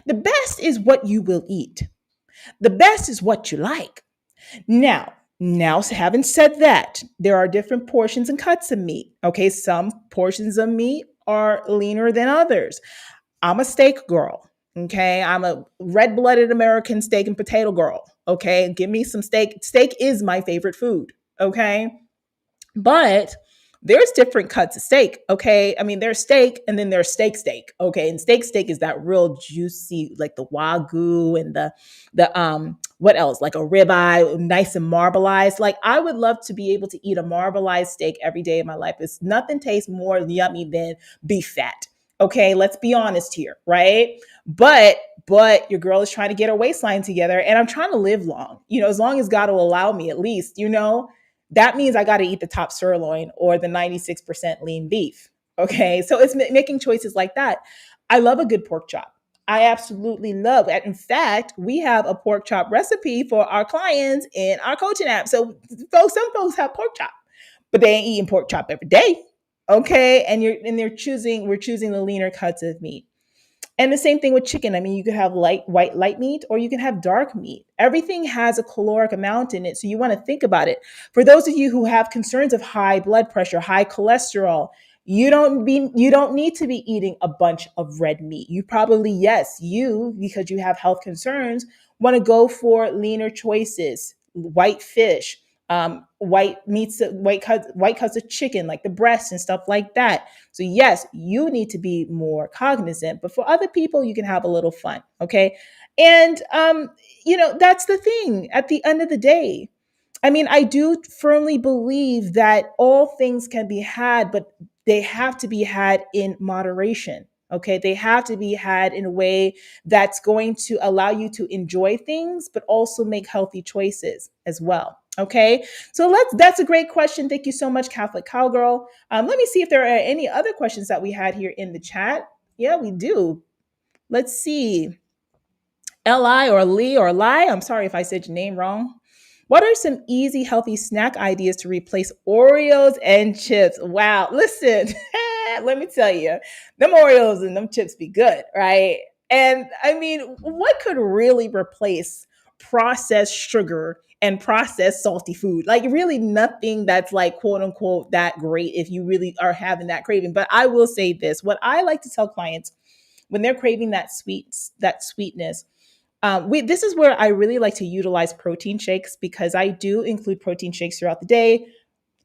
The best is what you will eat. The best is what you like. Now, having said that, there are different portions and cuts of meat. Okay, some portions of meat are leaner than others. I'm a steak girl. Okay, I'm a red-blooded American steak and potato girl. Okay, give me some steak. Steak is my favorite food. Okay, but there's different cuts of steak. Okay, I mean there's steak and then there's steak. Okay, and steak is that real juicy, like the wagyu and the what else, like a ribeye, nice and marbleized. Like I would love to be able to eat a marbleized steak every day of my life. It's nothing tastes more yummy than beef fat. Okay, let's be honest here, right? But your girl is trying to get her waistline together, and I'm trying to live long. As long as God will allow me, at least. that means I got to eat the top sirloin or the 96% lean beef. Okay. So it's making choices like that. I love a good pork chop. I absolutely love it. In fact, we have a pork chop recipe for our clients in our coaching app. So some folks have pork chop, but they ain't eating pork chop every day. Okay. We're choosing the leaner cuts of meat. And the same thing with chicken. I mean, you could have light meat, or you can have dark meat. Everything has a caloric amount in it. So you want to think about it. For those of you who have concerns of high blood pressure, high cholesterol, you don't need to be eating a bunch of red meat. You probably, yes, because you have health concerns, want to go for leaner choices, white fish, white cuts of chicken, like the breast and stuff like that. So yes, you need to be more cognizant, but for other people, you can have a little fun. Okay. And that's the thing at the end of the day. I mean, I do firmly believe that all things can be had, but they have to be had in moderation. Okay. They have to be had in a way that's going to allow you to enjoy things, but also make healthy choices as well. Okay. So that's a great question. Thank you so much, Catholic Cowgirl. Let me see if there are any other questions that we had here in the chat. Yeah, we do. Let's see. Li or Lee or Lai, I'm sorry if I said your name wrong. What are some easy, healthy snack ideas to replace Oreos and chips? Wow, listen, let me tell you, them Oreos and them chips be good, right? And I mean, what could really replace processed sugar and processed salty food? Like, really, nothing that's like quote unquote that great if you really are having that craving. But I will say this: what I like to tell clients when they're craving that sweetness, this is where I really like to utilize protein shakes, because I do include protein shakes throughout the day.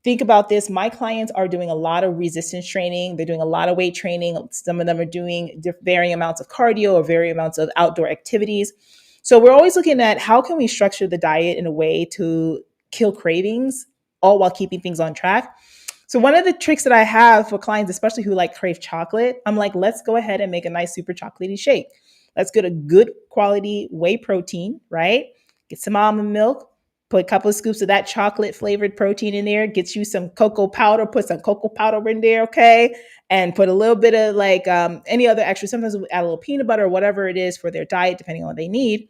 Think about this. My clients are doing a lot of resistance training. They're doing a lot of weight training. Some of them are doing varying amounts of cardio or varying amounts of outdoor activities. So we're always looking at how can we structure the diet in a way to kill cravings, all while keeping things on track. So one of the tricks that I have for clients, especially who like crave chocolate, I'm like, let's go ahead and make a nice super chocolatey shake. Let's get a good quality whey protein, right? Get some almond milk, put a couple of scoops of that chocolate flavored protein in there, get you some cocoa powder, put some cocoa powder in there, okay? And put a little bit of like any other extra, sometimes we add a little peanut butter or whatever it is for their diet, depending on what they need.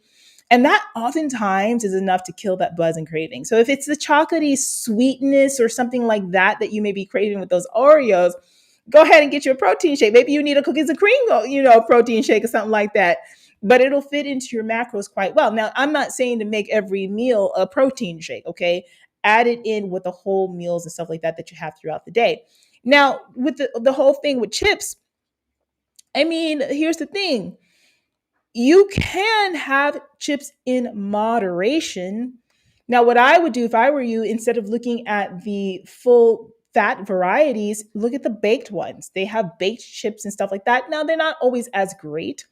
And that oftentimes is enough to kill that buzz and craving. So if it's the chocolatey sweetness or something like that that you may be craving with those Oreos, go ahead and get your protein shake. Maybe you need a cookies and cream, protein shake or something like that. But it'll fit into your macros quite well. Now, I'm not saying to make every meal a protein shake, okay? Add it in with the whole meals and stuff like that that you have throughout the day. Now, with the whole thing with chips, I mean, here's the thing. You can have chips in moderation. Now, what I would do if I were you, instead of looking at the full fat varieties, look at the baked ones. They have baked chips and stuff like that. Now, they're not always as great,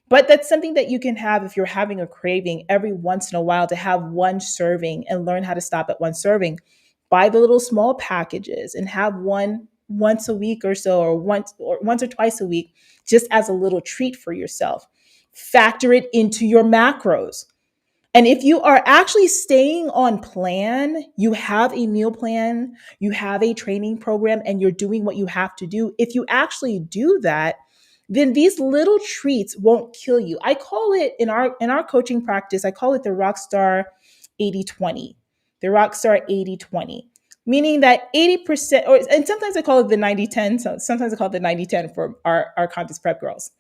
but that's something that you can have if you're having a craving every once in a while, to have one serving and learn how to stop at one serving. Buy the little small packages and have one once a week or so, or once or twice a week, just as a little treat for yourself. Factor it into your macros. And if you are actually staying on plan, you have a meal plan, you have a training program, and you're doing what you have to do. If you actually do that, then these little treats won't kill you. I call it in our coaching practice, I call it the RoxStar 80/20. The RoxStar 80/20. Meaning that 80%, and sometimes I call it the 90/10. So sometimes I call it the 90/10 for our contest prep girls.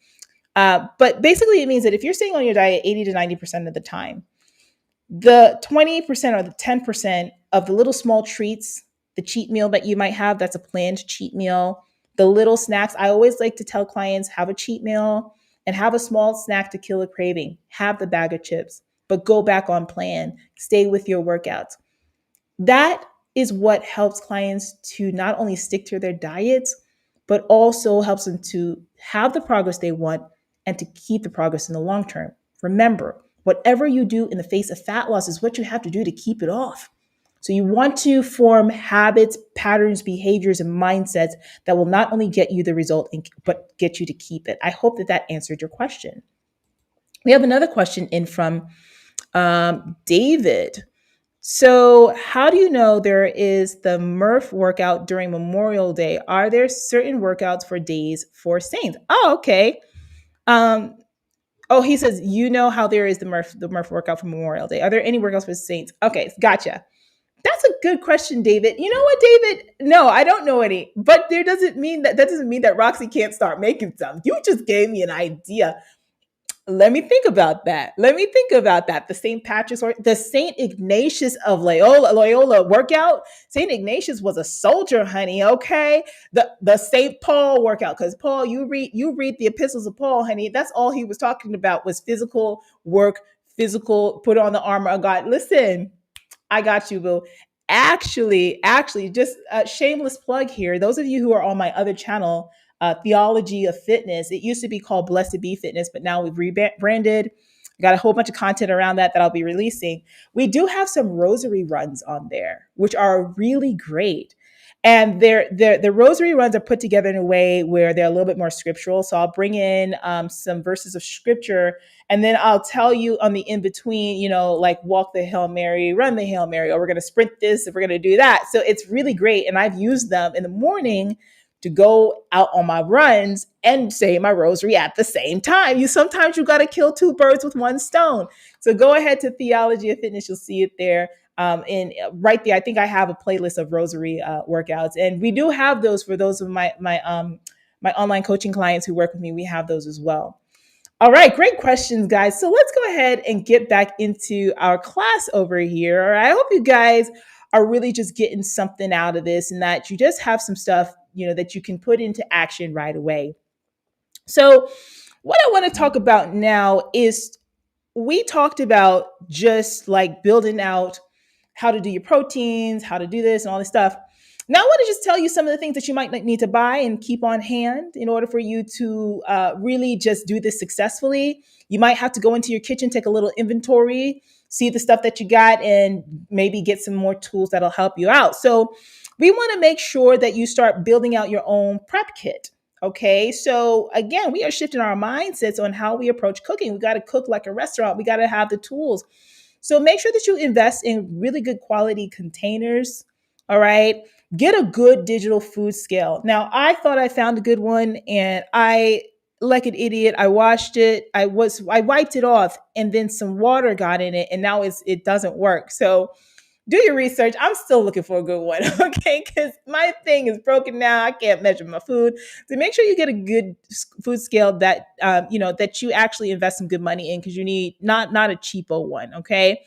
But basically, it means that if you're staying on your diet 80 to 90% of the time, the 20% or the 10% of the little small treats, the cheat meal that you might have, that's a planned cheat meal, the little snacks, I always like to tell clients, have a cheat meal and have a small snack to kill a craving. Have the bag of chips, but go back on plan. Stay with your workouts. That is what helps clients to not only stick to their diets, but also helps them to have the progress they want and to keep the progress in the long term. Remember, whatever you do in the face of fat loss is what you have to do to keep it off. So you want to form habits, patterns, behaviors, and mindsets that will not only get you the result, but get you to keep it. I hope that answered your question. We have another question in from David. So, how do you know there is the Murph workout during Memorial Day? Are there certain workouts for days for saints? Oh, okay. Um, oh, he says you know how there is the Murph workout for Memorial Day. Are there any workouts for saints? Okay, gotcha. That's a good question, David. You know what, David? No, I don't know any. But that doesn't mean that Roxy can't start making some. You just gave me an idea. Let me think about that. Let me think about that. The St. Patrick's or the St. Ignatius of Loyola workout. St. Ignatius was a soldier, honey. Okay, the St. Paul workout. Because Paul, you read the epistles of Paul, honey. That's all he was talking about was physical work, physical. Put on the armor of God. Listen, I got you, boo. Actually, just a shameless plug here. Those of you who are on my other channel, Theology of Fitness, it used to be called Blessed Be Fitness, but now we've rebranded. Got a whole bunch of content around that I'll be releasing. We do have some rosary runs on there, which are really great. And the rosary runs are put together in a way where they're a little bit more scriptural. So I'll bring in some verses of scripture, and then I'll tell you on the in between, like walk the Hail Mary, run the Hail Mary, or we're going to sprint this, if we're going to do that. So it's really great. And I've used them in the morning to go out on my runs and say my rosary at the same time. Sometimes you got to kill two birds with one stone. So go ahead to Theology of Fitness. You'll see it there. And right there, I think I have a playlist of rosary workouts, and we do have those for those of my online coaching clients who work with me. We have those as well. All right, great questions, guys. So let's go ahead and get back into our class over here. I hope you guys are really just getting something out of this, and that you just have some stuff, that you can put into action right away. So what I want to talk about now is we talked about just like building out how to do your proteins, how to do this and all this stuff. Now, I want to just tell you some of the things that you might need to buy and keep on hand in order for you to really just do this successfully. You might have to go into your kitchen, take a little inventory, see the stuff that you got, and maybe get some more tools that'll help you out. So, we want to make sure that you start building out your own prep kit. Okay, so again, we are shifting our mindsets on how we approach cooking. We got to cook like a restaurant. We got to have the tools. So make sure that you invest in really good quality containers. All right, get a good digital food scale. Now, I thought I found a good one, and like an idiot, I washed it. I wiped it off, and then some water got in it, and now it doesn't work. So do your research. I'm still looking for a good one, okay? Because my thing is broken now. I can't measure my food. So make sure you get a good food scale that that you actually invest some good money in, because you need not a cheapo one, okay?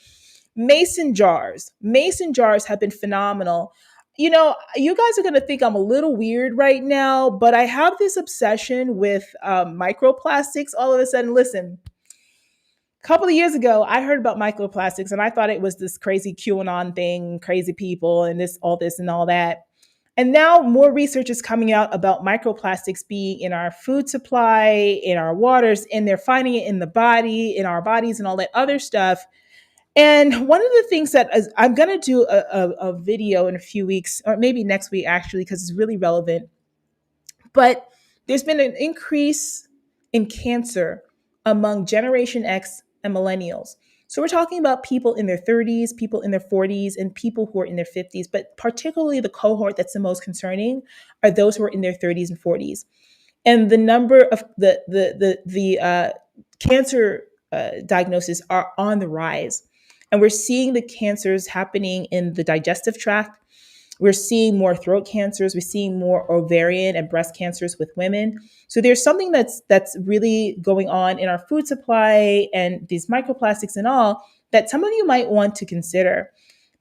Mason jars. Mason jars have been phenomenal. You guys are going to think I'm a little weird right now, but I have this obsession with microplastics. All of a sudden, listen, a couple of years ago, I heard about microplastics, and I thought it was this crazy QAnon thing, crazy people, and all this and all that. And now more research is coming out about microplastics being in our food supply, in our waters, and they're finding it in the body, in our bodies, and all that other stuff. And one of the things I'm going to do a video in a few weeks, or maybe next week, actually, because it's really relevant. But there's been an increase in cancer among Generation X and millennials. So we're talking about people in their 30s, people in their 40s, and people who are in their 50s. But particularly the cohort that's the most concerning are those who are in their 30s and 40s. And the number of the cancer diagnoses are on the rise. And we're seeing the cancers happening in the digestive tract. We're seeing more throat cancers. We're seeing more ovarian and breast cancers with women. So there's something that's really going on in our food supply and these microplastics and all that some of you might want to consider.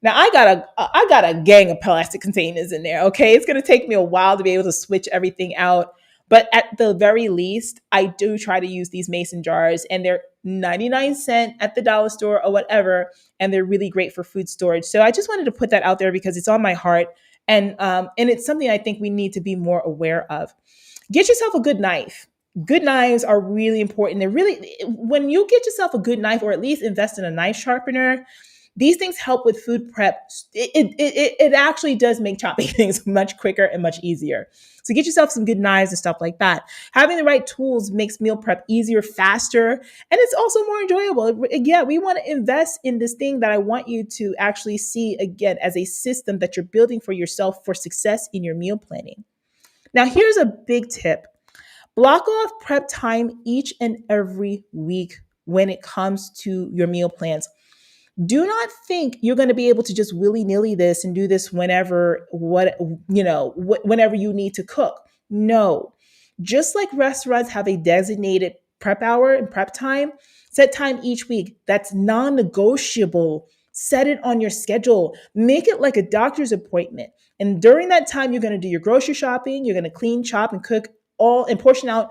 Now, I got a gang of plastic containers in there. Okay, it's going to take me a while to be able to switch everything out. But at the very least, I do try to use these mason jars, and they're 99 cents at the dollar store or whatever, and they're really great for food storage. So I just wanted to put that out there because it's on my heart, and it's something I think we need to be more aware of. Get yourself a good knife. Good knives are really important. They're really, when you get yourself a good knife, or at least invest in a knife sharpener, These things help with food prep. It actually does make chopping things much quicker and much easier. So get yourself some good knives and stuff like that. Having the right tools makes meal prep easier, faster, and it's also more enjoyable. Again, we want to invest in this thing that I want you to actually see again as a system that you're building for yourself for success in your meal planning. Now, here's a big tip. Block off prep time each and every week when it comes to your meal plans. Do not think you're going to be able to just willy-nilly this and do this whenever you need to cook. No. Just like restaurants have a designated prep hour and prep time, set time each week. That's non-negotiable. Set it on your schedule. Make it like a doctor's appointment. And during that time, you're going to do your grocery shopping, you're going to clean, chop, and cook all and portion out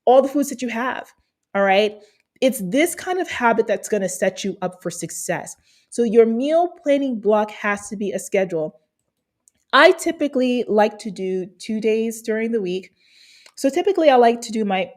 all the foods that you have. All right. It's this kind of habit that's going to set you up for success. So your meal planning block has to be a schedule. I typically like to do 2 days during the week. So typically I like to do my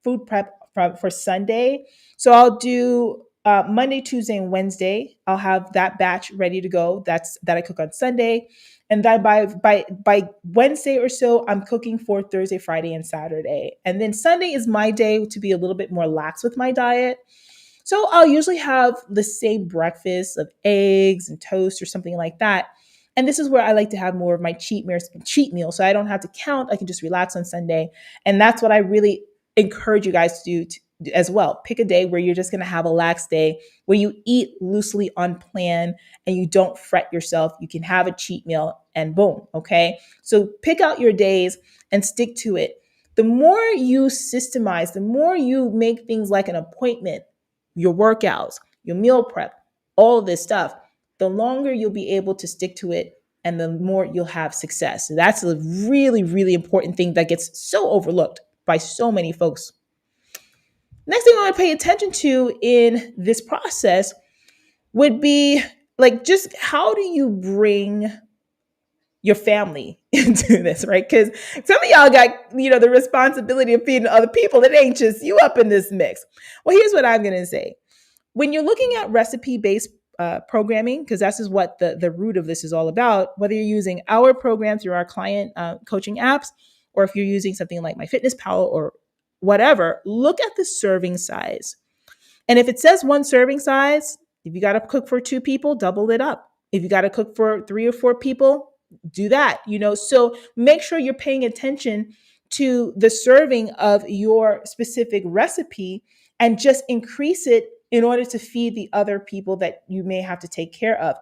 food prep for Sunday. So I'll do Monday, Tuesday, and Wednesday. I'll have that batch ready to go. That I cook on Sunday. And then by Wednesday or so, I'm cooking for Thursday, Friday, and Saturday. And then Sunday is my day to be a little bit more lax with my diet. So I'll usually have the same breakfast of eggs and toast or something like that. And this is where I like to have more of my cheat meal. So I don't have to count. I can just relax on Sunday. And that's what I really encourage you guys to do as well. Pick a day where you're just going to have a lax day where you eat loosely on plan and you don't fret yourself. You can have a cheat meal and boom. Okay. So pick out your days and stick to it. The more you systemize, the more you make things like an appointment, your workouts, your meal prep, all of this stuff, the longer you'll be able to stick to it and the more you'll have success. So that's a really, really important thing that gets so overlooked by so many folks. Next thing I want to pay attention to in this process would be like, just how do you bring your family into this, right? Because some of y'all got, the responsibility of feeding other people. It ain't just you up in this mix. Well, here's what I'm going to say. When you're looking at recipe-based programming, because that's is what the root of this is all about, whether you're using our program through our client coaching apps, or if you're using something like MyFitnessPal or whatever, look at the serving size. And if it says one serving size, if you got to cook for 2 people, double it up. If you got to cook for 3 or 4 people, do that, So make sure you're paying attention to the serving of your specific recipe and just increase it in order to feed the other people that you may have to take care of.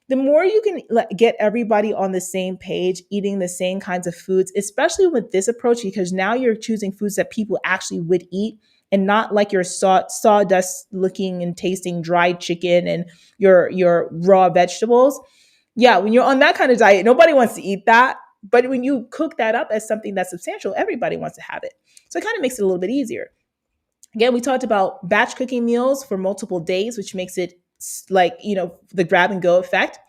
The more you can get everybody on the same page, eating the same kinds of foods, especially with this approach, because now you're choosing foods that people actually would eat and not like your sawdust looking and tasting dried chicken and your raw vegetables. Yeah, when you're on that kind of diet, nobody wants to eat that. But when you cook that up as something that's substantial, everybody wants to have it. So it kind of makes it a little bit easier. Again, we talked about batch cooking meals for multiple days, which makes it like, the grab and go effect.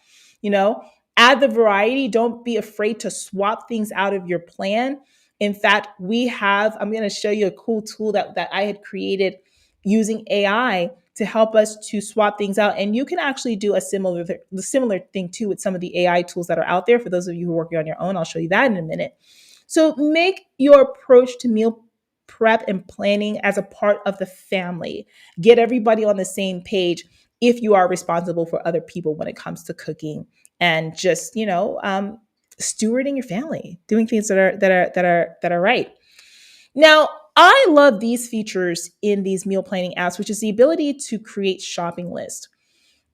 Add the variety. Don't be afraid to swap things out of your plan. In fact, I'm going to show you a cool tool that I had created using AI to help us to swap things out. And you can actually do a similar thing too with some of the AI tools that are out there. For those of you who are working on your own, I'll show you that in a minute. So make your approach to meal prep and planning as a part of the family. Get everybody on the same page if you are responsible for other people when it comes to cooking and just, stewarding your family, doing things that are right. Now, I love these features in these meal planning apps, which is the ability to create shopping lists.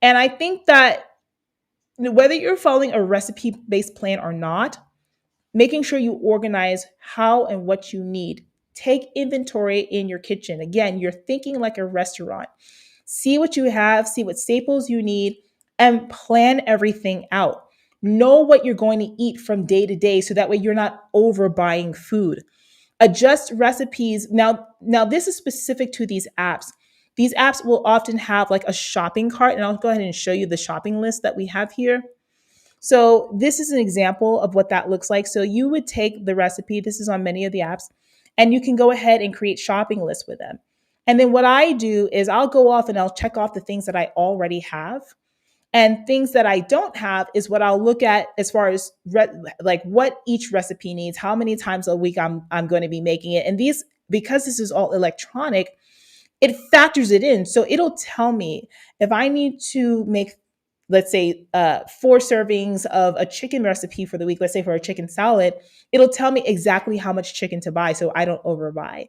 And I think that whether you're following a recipe-based plan or not, making sure you organize how and what you need. Take inventory in your kitchen. Again, you're thinking like a restaurant. See what you have, see what staples you need, and plan everything out. Know what you're going to eat from day to day so that way you're not overbuying food. Adjust recipes. Now this is specific to these apps. These apps will often have like a shopping cart, and I'll go ahead and show you the shopping list that we have here. So this is an example of what that looks like. So you would take the recipe, this is on many of the apps, and you can go ahead and create shopping lists with them. And then what I do is I'll go off and I'll check off the things that I already have. And things that I don't have is what I'll look at as far as like what each recipe needs, how many times a week I'm going to be making it. And these, because this is all electronic, it factors it in. So it'll tell me if I need to make, let's say, 4 servings of a chicken recipe for the week, let's say for a chicken salad, it'll tell me exactly how much chicken to buy so I don't overbuy.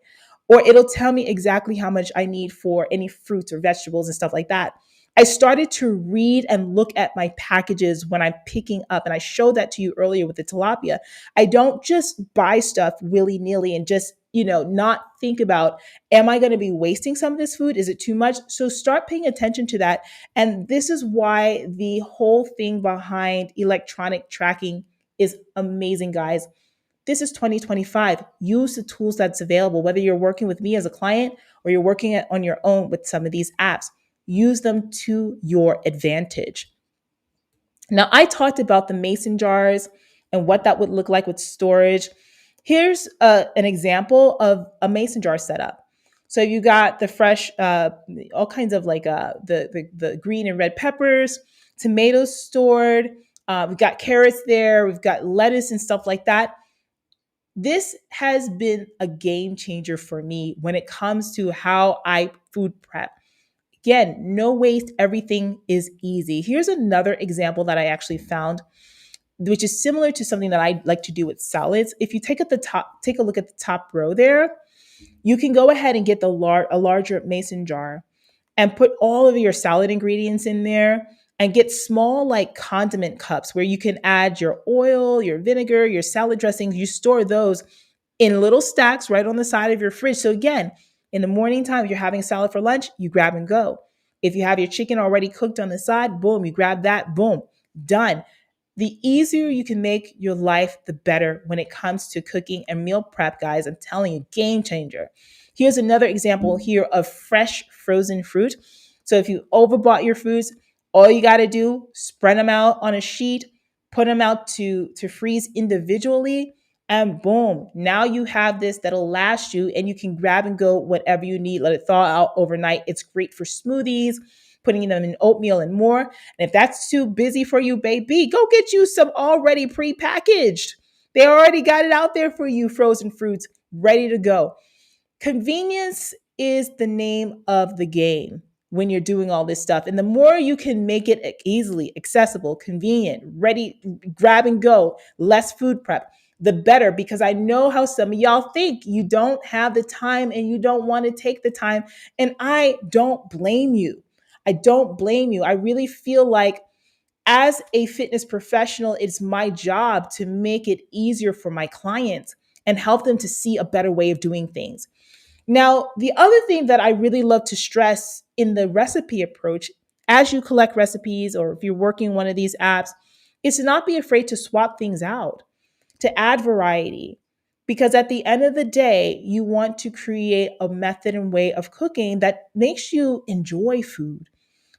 Or it'll tell me exactly how much I need for any fruits or vegetables and stuff like that. I started to read and look at my packages when I'm picking up, and I showed that to you earlier with the tilapia. I don't just buy stuff willy nilly and just, not think about, am I going to be wasting some of this food? Is it too much? So start paying attention to that. And this is why the whole thing behind electronic tracking is amazing, guys. This is 2025. Use the tools that's available, whether you're working with me as a client or you're working on your own with some of these apps. Use them to your advantage. Now, I talked about the mason jars and what that would look like with storage. Here's an example of a mason jar setup. So you got the fresh, all kinds of like the green and red peppers, tomatoes stored. We've got carrots there. We've got lettuce and stuff like that. This has been a game changer for me when it comes to how I food prep. Again, no waste, everything is easy. Here's another example that I actually found, which is similar to something that I like to do with salads. If you take a look at the top row there, you can go ahead and get a larger mason jar and put all of your salad ingredients in there and get small like condiment cups where you can add your oil, your vinegar, your salad dressings. You store those in little stacks right on the side of your fridge. So again, in the morning time, if you're having salad for lunch, you grab and go. If you have your chicken already cooked on the side, boom, you grab that, boom, done. The easier you can make your life, the better when it comes to cooking and meal prep, guys. I'm telling you, game changer. Here's another example here of fresh frozen fruit. So if you overbought your foods, all you got to do, spread them out on a sheet, put them out to freeze individually, and boom, now you have this that'll last you, and you can grab and go whatever you need. Let it thaw out overnight. It's great for smoothies, putting them in oatmeal and more. And if that's too busy for you, baby, go get you some already pre-packaged. They already got it out there for you, frozen fruits, ready to go. Convenience is the name of the game when you're doing all this stuff. And the more you can make it easily accessible, convenient, ready, grab and go, less food prep, the better, because I know how some of y'all think you don't have the time and you don't want to take the time. And I don't blame you. I don't blame you. I really feel like as a fitness professional, it's my job to make it easier for my clients and help them to see a better way of doing things. Now, the other thing that I really love to stress in the recipe approach, as you collect recipes or if you're working one of these apps, is to not be afraid to swap things out, to add variety. Because at the end of the day, you want to create a method and way of cooking that makes you enjoy food,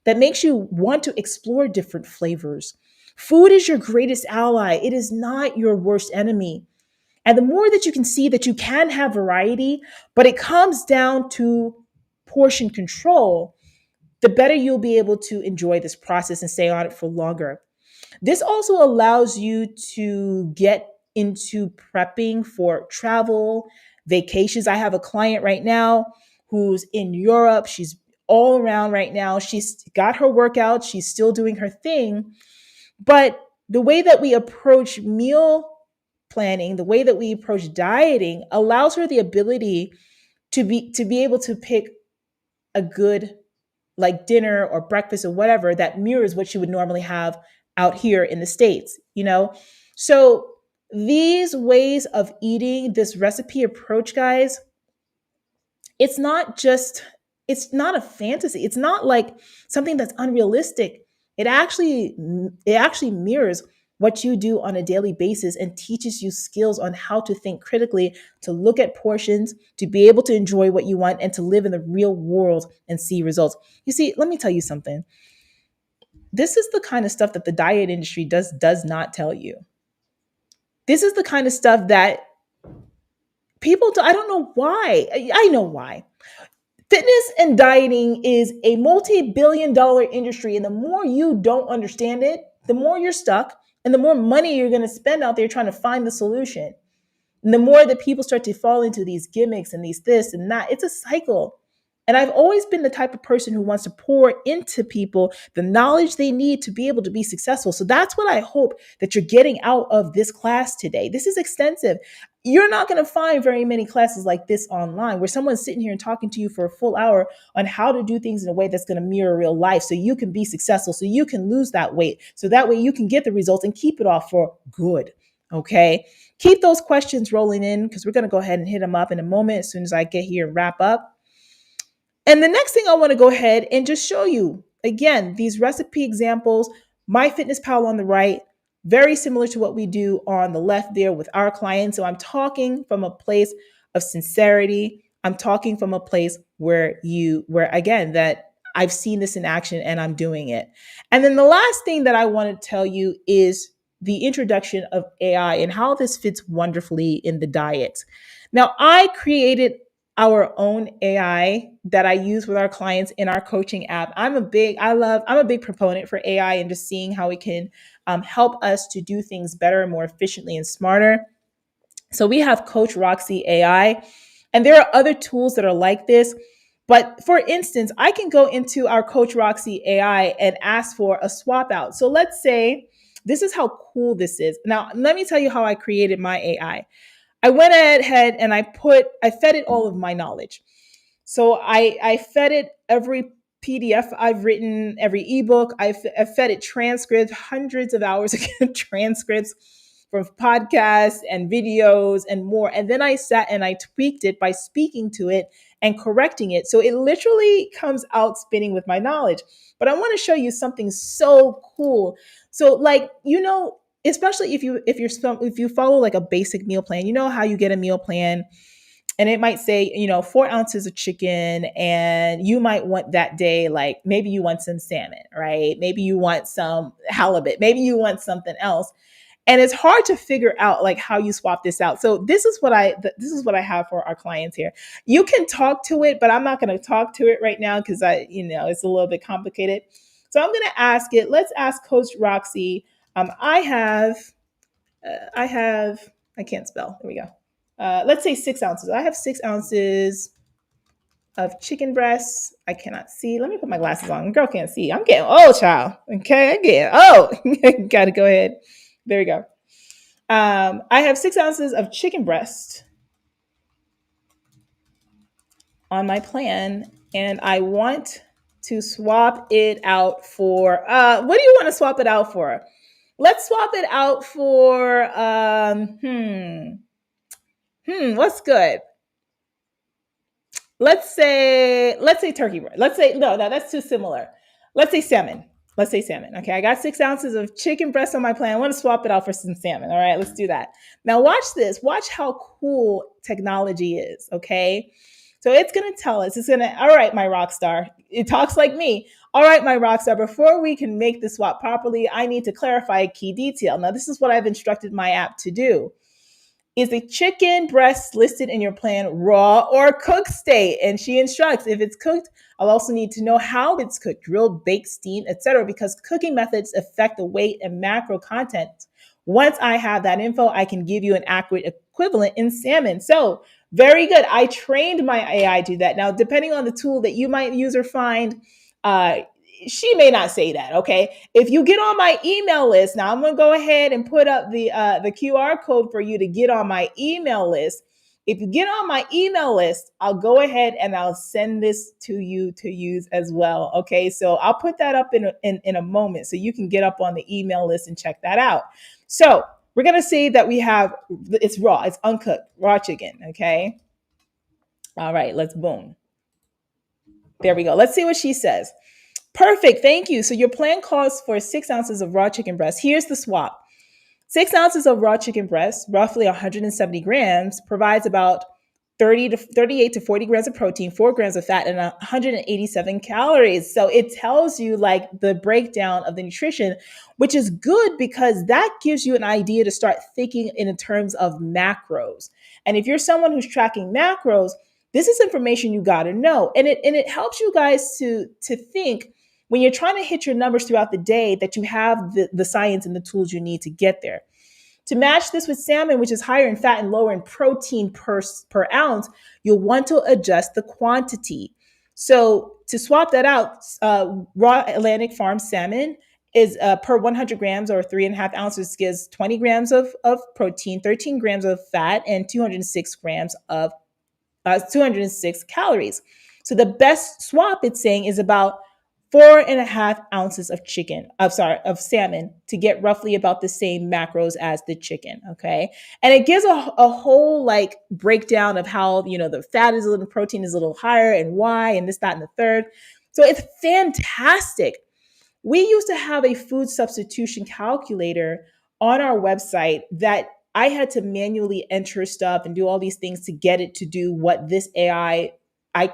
that makes you want to explore different flavors. Food is your greatest ally, it is not your worst enemy. And the more that you can see that you can have variety, but it comes down to portion control, the better you'll be able to enjoy this process and stay on it for longer. This also allows you to get into prepping for travel, vacations. I have a client right now who's in Europe. She's all around right now. She's got her workout, she's still doing her thing. But the way that we approach meal planning, the way that we approach dieting allows her the ability to be able to pick a good like dinner or breakfast or whatever that mirrors what she would normally have out here in the States, you know? So these ways of eating, this recipe approach, guys, it's not just, it's not a fantasy. It's not like something that's unrealistic. It actually mirrors what you do on a daily basis and teaches you skills on how to think critically, to look at portions, to be able to enjoy what you want and to live in the real world and see results. You see, let me tell you something. This is the kind of stuff that the diet industry does not tell you. This is the kind of stuff that people do, I don't know why. I know why. Fitness and dieting is a multi-billion-dollar industry, and the more you don't understand it, the more you're stuck, and the more money you're going to spend out there trying to find the solution. And the more that people start to fall into these gimmicks and these this and that, it's a cycle. And I've always been the type of person who wants to pour into people the knowledge they need to be able to be successful. So that's what I hope that you're getting out of this class today. This is extensive. You're not going to find very many classes like this online where someone's sitting here and talking to you for a full hour on how to do things in a way that's going to mirror real life so you can be successful, so you can lose that weight, so that way you can get the results and keep it off for good. Okay. Keep those questions rolling in because we're going to go ahead and hit them up in a moment as soon as I get here and wrap up. And the next thing I want to go ahead and just show you again, these recipe examples, MyFitnessPal on the right, very similar to what we do on the left there with our clients. So I'm talking from a place of sincerity. I'm talking from a place where again, that I've seen this in action and I'm doing it. And then the last thing that I want to tell you is the introduction of AI and how this fits wonderfully in the diet. Now, I created our own AI that I use with our clients in our coaching app. I'm a big proponent for AI and just seeing how it can help us to do things better and more efficiently and smarter. So we have Coach Roxy AI, and there are other tools that are like this. But for instance, I can go into our Coach Roxy AI and ask for a swap out. So let's say this is how cool this is. Now, let me tell you how I created my AI. I went ahead and I fed it all of my knowledge. So I fed it every PDF I've written, every ebook. I fed it transcripts, hundreds of hours of transcripts from podcasts and videos and more. And then I sat and I tweaked it by speaking to it and correcting it. So it literally comes out spinning with my knowledge. But I want to show you something so cool. So like, especially if you follow like a basic meal plan, you know how you get a meal plan and it might say, 4 ounces of chicken, and you might want that day, like maybe you want some salmon, right? Maybe you want some halibut, maybe you want something else. And it's hard to figure out like how you swap this out. So this is what I have for our clients here. You can talk to it, but I'm not going to talk to it right now because it's a little bit complicated. So I'm going to ask it. Let's ask Coach Roxy. I can't spell. There we go. Let's say 6 ounces. I have 6 ounces of chicken breasts. I cannot see. Let me put my glasses on. Girl can't see. I'm getting old, child. Okay, I'm getting old. Got to go ahead. There we go. I have 6 ounces of chicken breast on my plan, and I want to swap it out for, what do you want to swap it out for? Let's swap it out for, what's good? Let's say turkey breast. Let's say, no, that's too similar. Let's say salmon. Okay, I got 6 ounces of chicken breast on my plan. I want to swap it out for some salmon. All right, let's do that. Now watch this. Watch how cool technology is, okay? So it's going to tell us, all right, my rock star. It talks like me. All right, my rock star, before we can make the swap properly, I need to clarify a key detail. Now, this is what I've instructed my app to do. Is the chicken breast listed in your plan raw or cooked state? And she instructs, if it's cooked, I'll also need to know how it's cooked, grilled, baked, steamed, etc., because cooking methods affect the weight and macro content. Once I have that info, I can give you an accurate equivalent in salmon. So very good. I trained my AI to do that. Now, depending on the tool that you might use or find, she may not say that, okay? If you get on my email list, now I'm going to go ahead and put up the QR code for you to get on my email list. If you get on my email list, I'll go ahead and I'll send this to you to use as well, okay? So I'll put that up in a moment so you can get up on the email list and check that out. So we're going to say that it's raw, it's uncooked, raw chicken, okay? All right, let's boom. There we go. Let's see what she says. Perfect. Thank you. So your plan calls for 6 ounces of raw chicken breast. Here's the swap. 6 ounces of raw chicken breast, roughly 170 grams, provides about 38 to 40 grams of protein, 4 grams of fat, and 187 calories. So it tells you like the breakdown of the nutrition, which is good because that gives you an idea to start thinking in terms of macros. And if you're someone who's tracking macros, This is information you got to know. And it helps you guys to think when you're trying to hit your numbers throughout the day that you have the science and the tools you need to get there. To match this with salmon, which is higher in fat and lower in protein per ounce, you'll want to adjust the quantity. So to swap that out, raw Atlantic farm salmon is per 100 grams or 3.5 ounces gives 20 grams of protein, 13 grams of fat, and 206 grams of 206 calories. So the best swap, it's saying, is about 4.5 ounces of of salmon to get roughly about the same macros as the chicken. Okay. And it gives a whole like breakdown of how, the fat is a little, protein is a little higher and why, and this, that, and the third. So it's fantastic. We used to have a food substitution calculator on our website that I had to manually enter stuff and do all these things to get it to do what this I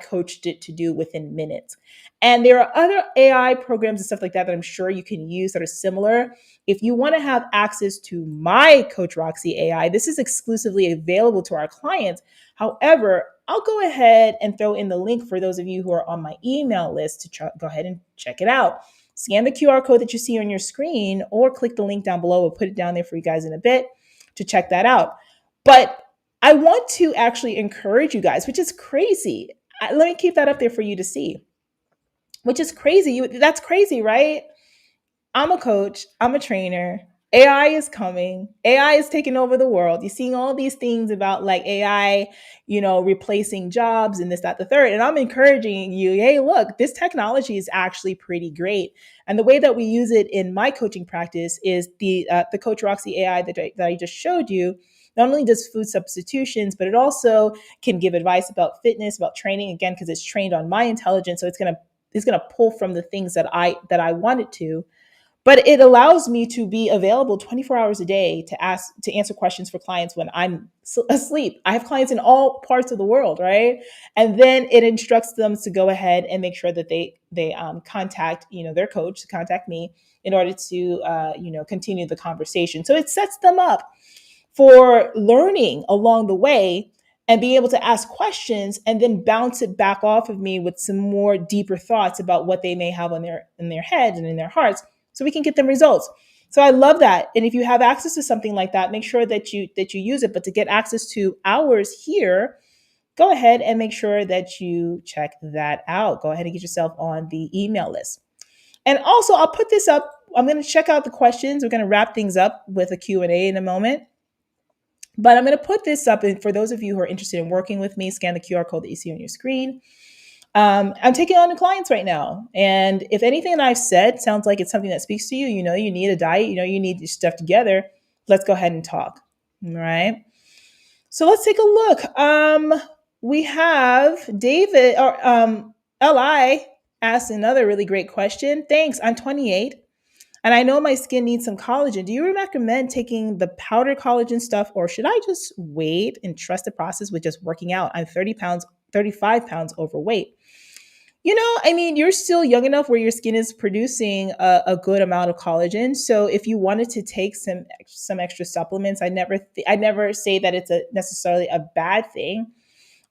coached it to do within minutes. And there are other AI programs and stuff like that I'm sure you can use that are similar. If you want to have access to my Coach Roxy AI, this is exclusively available to our clients. However, I'll go ahead and throw in the link for those of you who are on my email list to go ahead and check it out. Scan the QR code that you see on your screen or click the link down below. We'll put it down there for you guys in a bit to check that out. But I want to actually encourage you guys, which is crazy. Let me keep that up there for you to see, which is crazy. That's crazy, right? I'm a coach, I'm a trainer. AI is coming. AI is taking over the world. You're seeing all these things about like AI, replacing jobs and this, that, the third. And I'm encouraging you, hey, look, this technology is actually pretty great. And the way that we use it in my coaching practice is the Coach Roxy AI that I just showed you. Not only does food substitutions, but it also can give advice about fitness, about training, again, because it's trained on my intelligence. So it's gonna pull from the things that I want it to. But it allows me to be available 24 hours a day to answer questions for clients when I'm asleep. I have clients in all parts of the world, right? And then it instructs them to go ahead and make sure that they contact their coach, to contact me in order to continue the conversation. So it sets them up for learning along the way and be able to ask questions and then bounce it back off of me with some more deeper thoughts about what they may have in their heads and in their hearts, so we can get them results. So I love that. And if you have access to something like that, make sure that you use it. But to get access to ours here, go ahead and make sure that you check that out. Go ahead and get yourself on the email list. And also, I'll put this up. I'm going to check out the questions. We're going to wrap things up with a Q&A in a moment. But I'm going to put this up, and for those of you who are interested in working with me, scan the QR code that you see on your screen. I'm taking on new clients right now. And if anything that I've said sounds like it's something that speaks to you, you need a diet, you need your stuff together, let's go ahead and talk. All right. So let's take a look. We have David, or Li asked another really great question. Thanks. I'm 28. And I know my skin needs some collagen. Do you recommend taking the powdered collagen stuff, or should I just wait and trust the process with just working out? I'm 35 pounds overweight. You're still young enough where your skin is producing a good amount of collagen. So if you wanted to take some extra supplements, I never say that it's necessarily a bad thing.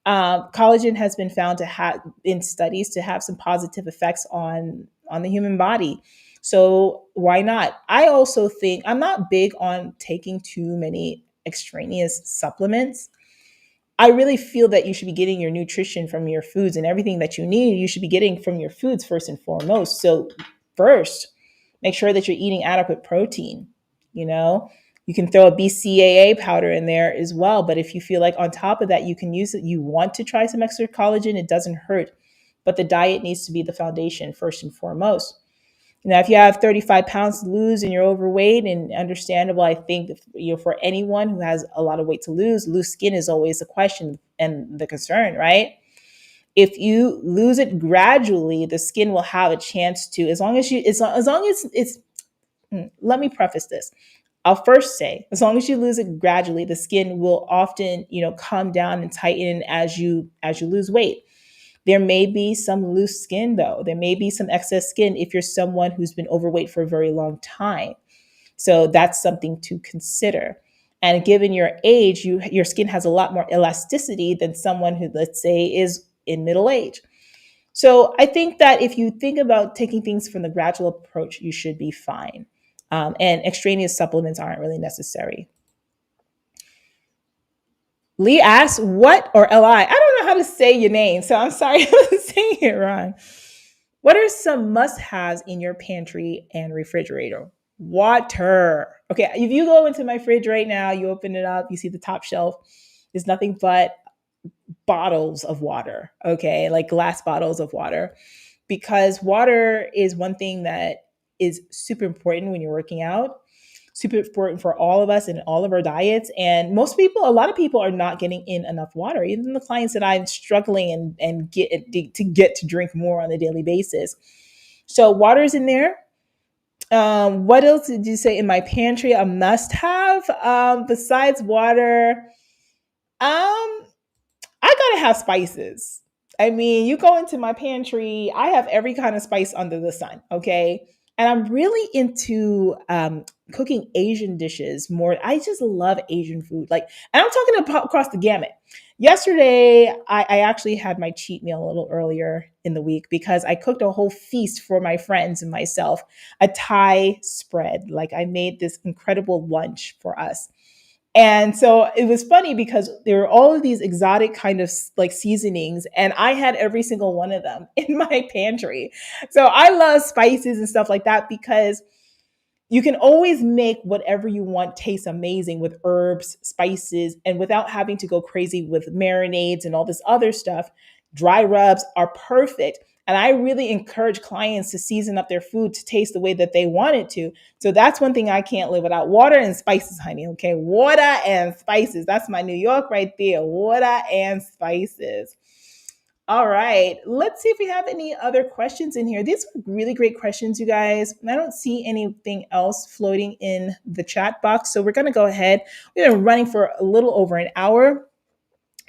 Collagen has been found to have in studies to have some positive effects on the human body. So why not? I also think I'm not big on taking too many extraneous supplements. I really feel that you should be getting your nutrition from your foods, and everything that you need, you should be getting from your foods first and foremost. So first, make sure that you're eating adequate protein. You can throw a BCAA powder in there as well. But if you feel like on top of that, you can use it, you want to try some extra collagen, it doesn't hurt. But the diet needs to be the foundation first and foremost. Now, if you have 35 pounds to lose and you're overweight, and understandable, I think for anyone who has a lot of weight to lose, loose skin is always the question and the concern, right? If you lose it gradually, the skin will have a chance to, as long as it's. Let me preface this. I'll first say, as long as you lose it gradually, the skin will often, come down and tighten as you lose weight. There may be some loose skin, though. There may be some excess skin if you're someone who's been overweight for a very long time. So that's something to consider. And given your age, your skin has a lot more elasticity than someone who, let's say, is in middle age. So I think that if you think about taking things from the gradual approach, you should be fine. And extraneous supplements aren't really necessary. Lee asks, what, or Li? I don't know how to say your name, so I'm sorry if I'm saying it wrong. What are some must-haves in your pantry and refrigerator? Water. Okay, if you go into my fridge right now, you open it up, you see the top shelf, there's nothing but bottles of water, okay, like glass bottles of water, because water is one thing that is super important when you're working out, super important for all of us and all of our diets. And a lot of people are not getting in enough water. Even the clients that I'm struggling and get to drink more on a daily basis. So water is in there. What else did you say in my pantry? A must have besides water. I gotta have spices. I mean, you go into my pantry, I have every kind of spice under the sun, okay? And I'm really into cooking Asian dishes more. I just love Asian food. Like, and I'm talking about across the gamut. Yesterday, I actually had my cheat meal a little earlier in the week because I cooked a whole feast for my friends and myself, a Thai spread. Like, I made this incredible lunch for us. And so it was funny because there were all of these exotic kind of like seasonings, and I had every single one of them in my pantry. So I love spices and stuff like that because you can always make whatever you want taste amazing with herbs, spices, and without having to go crazy with marinades and all this other stuff. Dry rubs are perfect. And I really encourage clients to season up their food to taste the way that they want it to. So that's one thing I can't live without: water and spices, honey. Okay, water and spices. That's my New York right there. Water and spices. All right, let's see if we have any other questions in here. These are really great questions, you guys. I don't see anything else floating in the chat box, so we're going to go ahead. We've been running for a little over an hour.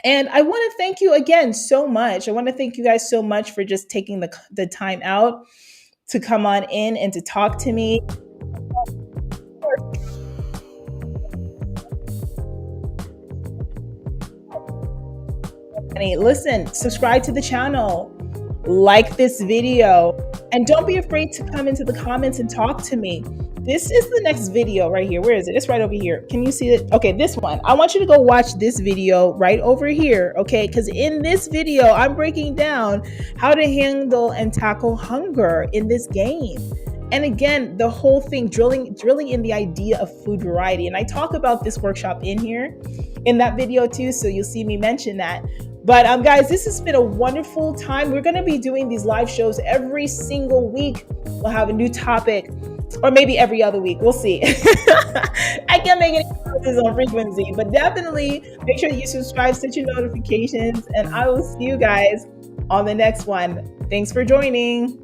And I want to thank you again so much. I want to thank you guys so much for just taking the time out to come on in and to talk to me. Listen, subscribe to the channel, like this video, and don't be afraid to come into the comments and talk to me. This is the next video right here. Where is it? It's right over here. Can you see it? Okay, this one. I want you to go watch this video right over here, okay? Because in this video, I'm breaking down how to handle and tackle hunger in this game. And again, the whole thing, drilling in the idea of food variety. And I talk about this workshop in here, in that video too, so you'll see me mention that. But guys, this has been a wonderful time. We're going to be doing these live shows every single week. We'll have a new topic, or maybe every other week. We'll see. I can't make any promises on frequency, but definitely make sure that you subscribe, set your notifications, and I will see you guys on the next one. Thanks for joining.